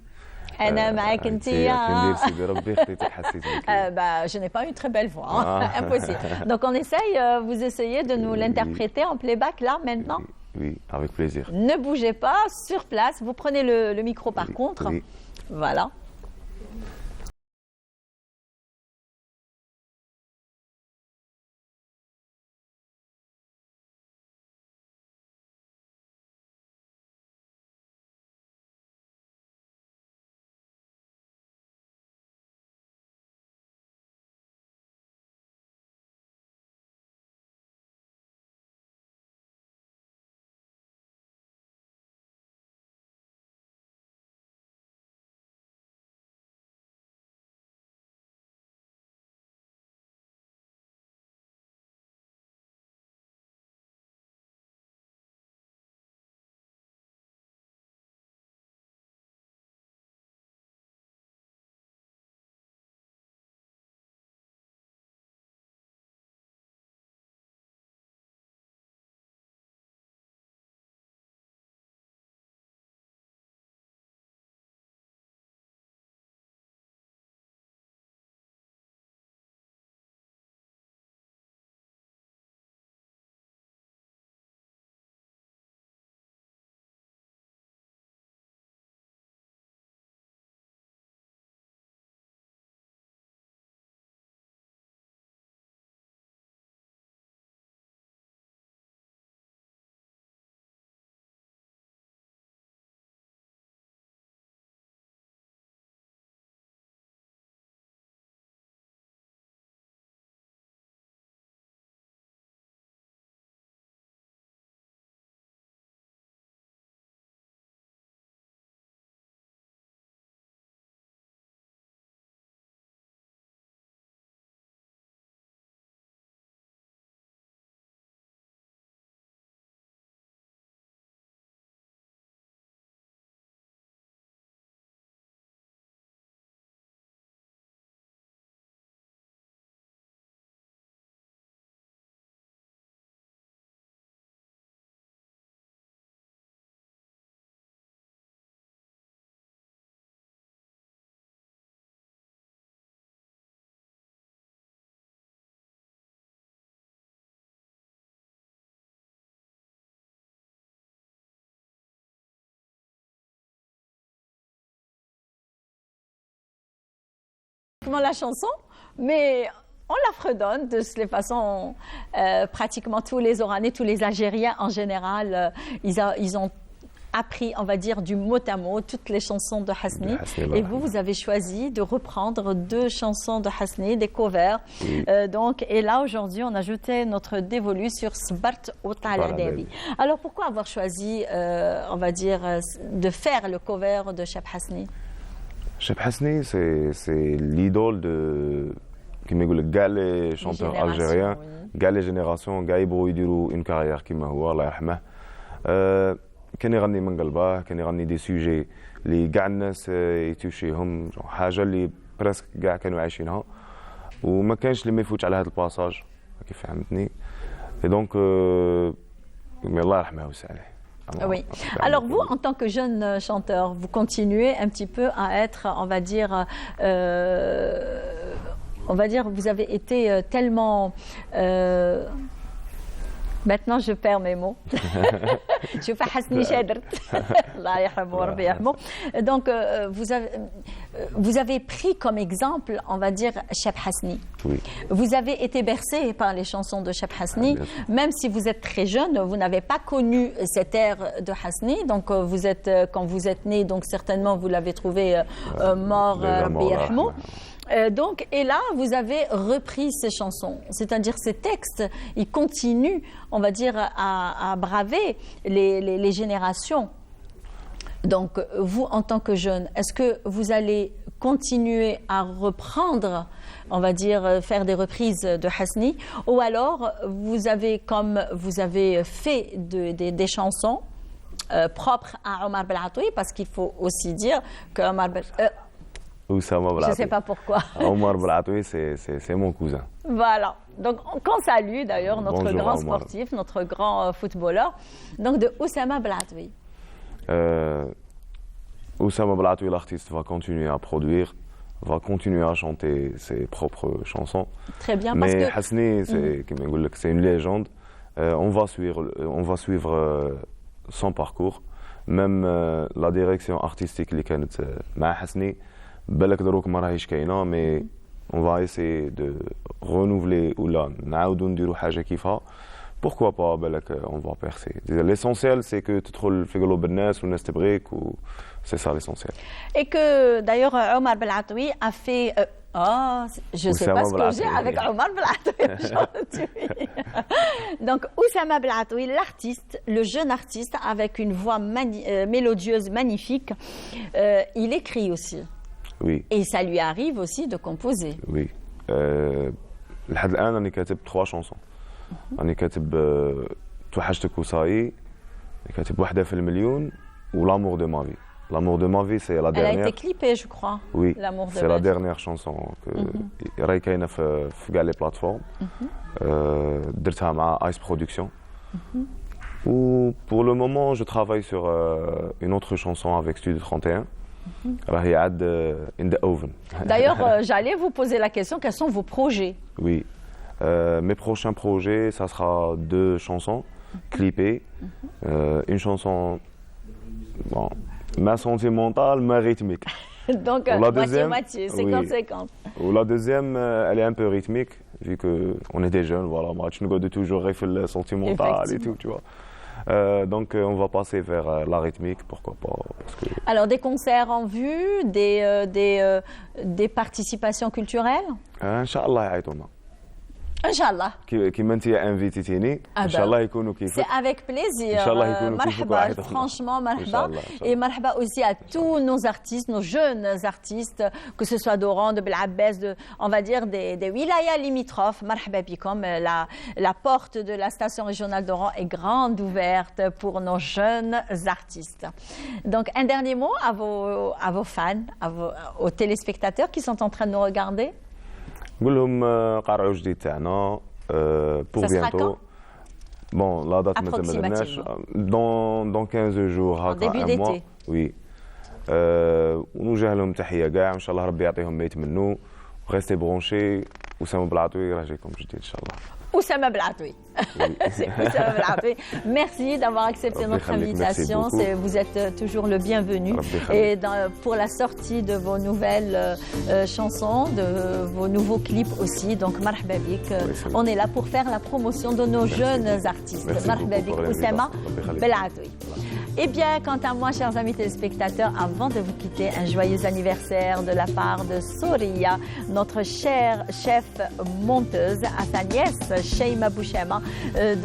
أنا معاك أنت كندير سيدي ربي خديتي حسيت بك. Je n'ai pas une très belle voix, hein. Impossible. Donc on essaye, vous essayez de nous l'interpréter en playback là maintenant. Oui, avec plaisir. Ne bougez pas, sur place, vous prenez le micro par contre. Oui. Voilà. La chanson, mais on la fredonne de toutes les façons. Pratiquement tous les Oranais, tous les Algériens en général, ils ont appris, on va dire, du mot à mot toutes les chansons de Hasni. Et vous avez choisi de reprendre 2 chansons de Hasni, des covers. Oui. Et là, aujourd'hui, on a ajouté notre dévolu sur Sbart Otala Dabi. Alors, pourquoi avoir choisi, on va dire, de faire le cover de Cheb Hasni? Cheb Hasni, c'est l'idole de, كما يقول لك كاع لي شونتور الجيريان كاع لي جينيراسيون كاع يبغوا يديروا اون كارير كيما هو الله يرحمه. كان يغني من قلبه، كان يغني دي سوجي اللي كاع الناس يتوشيهم، حاجه اللي بريسك كاع كانوا عايشينها وما كانش اللي ما يفوتش على هذا الباساج كيف فهمتني. دونك الله يرحمه ويسع عليه. Oui. Alors vous, en tant que jeune chanteur, vous continuez un petit peu à être, on va dire, vous avez été tellement... Maintenant, je perds mes mots. Je fais Hasni Chadrt. Donc, vous avez pris comme exemple, on va dire, Cheb Hasni. Oui. Vous avez été bercé par les chansons de Cheb Hasni. Même si vous êtes très jeune, vous n'avez pas connu cette ère de Hasni. Donc, quand vous êtes né, donc certainement, vous l'avez trouvé mort, Rabbi Yarhamou. Donc, et là, vous avez repris ces chansons, c'est-à-dire ces textes, ils continuent, on va dire, à braver les générations. Donc, vous, en tant que jeune, est-ce que vous allez continuer à reprendre, on va dire, faire des reprises de Hasni, ou alors vous avez, comme vous avez fait des chansons propres à Omar Belatoui, parce qu'il faut aussi dire que Omar je ne sais pas pourquoi. Omar Belatoui, c'est mon cousin. Voilà. Donc, qu'on salue d'ailleurs notre Bonjour, grand Omar. sportif, notre grand footballeur. Donc, de Oussama Belatoui. Oussama Belatoui, l'artiste, va continuer à produire, va continuer à chanter ses propres chansons. Très bien, parce mais que... Hasni, c'est une légende. On va suivre son parcours. Même la direction artistique اللي كانت مع حسني بالك دروك ما راهيش كاينه mais on va essayer de renouveler ولا نعاودوا نديروا حاجه كيفها. Pourquoi pas بالك on va percer. L'essentiel c'est que تدخل في قلوب الناس والناس تبغيك c'est ça l'essentiel. Et que d'ailleurs Omar Belatoui a fait je ne sais pas ce que j'ai avec Omar Belatoui aujourd'hui. Donc Oussama Belatoui, l'artiste, le jeune artiste avec une voix mélodieuse magnifique, il écrit aussi. Oui. Et ça lui arrive aussi de composer. Oui. لحد الآن أنا كاتب 3 chansons. أنا كاتب توحشتك وصاي، كاتب وحدة في المليون و L'amour de ma vie. L'amour de ma vie, c'est la dernière. Elle a été clippée, je crois. Oui, L'amour de c'est la dernière chanson que راهي كاينة في كاع les plateformes. درتها مع Ice Production. Ou pour le moment, je travaille sur une autre chanson avec Studio 31. راهي عاد in the oven. D'ailleurs, j'allais vous poser la question, quels sont vos projets? Oui, mes prochains projets, ça sera 2 chansons clippées, une chanson ma sentimentale, ma rythmique. Donc, moitié-moitié, 50-50. Ou la deuxième, elle est un peu rythmique, vu qu'on est des jeunes, voilà, tu nous toujours le sentimental et tout, tu vois. Donc, on va passer vers la rythmique, pourquoi pas. Parce que... Alors, des concerts en vue, des participations culturelles? Inch'Allah, يعيطونا. Inch'Allah. كيما انت انفيتيتيني ان شاء الله يكونوا كيفك. C'est avec plaisir. ان شاء الله يكونوا كيفك. مرحبا, franchement مرحبا. Et مرحبا aussi à tous nos artistes, nos jeunes artistes, que ce soit d'Oran, de Belabès, on va dire des wilayas limitrophes. مرحبا بكم. La porte de la station régionale d'Oran est grande ouverte pour nos jeunes artistes. Donc un dernier mot à vos fans, aux téléspectateurs qui sont en train de nous regarder. نقول لهم قارعوا جديد تاعنا pour bientôt. Bon, la date ما زالناش dans 15 jours هكا début mois. d'été. Oui. ونوجه لهم تحيه كاع وان شاء الله ربي يعطيهم ما يتمنوا. Restez branchés. Oussama Belatoui راح يجيكم جديد ان شاء الله. Oussama Belatoui. C'est Oussama Belatoui. Merci d'avoir accepté notre invitation. Vous êtes toujours le bienvenu. Et pour la sortie de vos nouvelles chansons, de vos nouveaux clips aussi. Donc, marhaba bik. On est là pour faire la promotion de nos jeunes artistes. Marhaba bik, Oussama Belatoui. Eh bien, quant à moi, chers amis téléspectateurs, avant de vous quitter, un joyeux anniversaire de la part de Soria, notre chère chef monteuse, à sa nièce, Sheima Bouchema.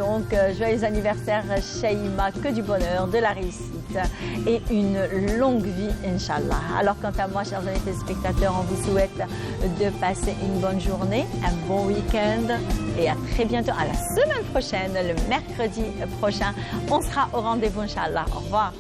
Donc, joyeux anniversaire, Sheima, que du bonheur, de la réussite et une longue vie, Inch'Allah. Alors, quant à moi, chers amis téléspectateurs, on vous souhaite de passer une bonne journée, un bon week-end et à très bientôt, à la semaine prochaine, le mercredi prochain. On sera au rendez-vous, Inch'Allah. Au revoir.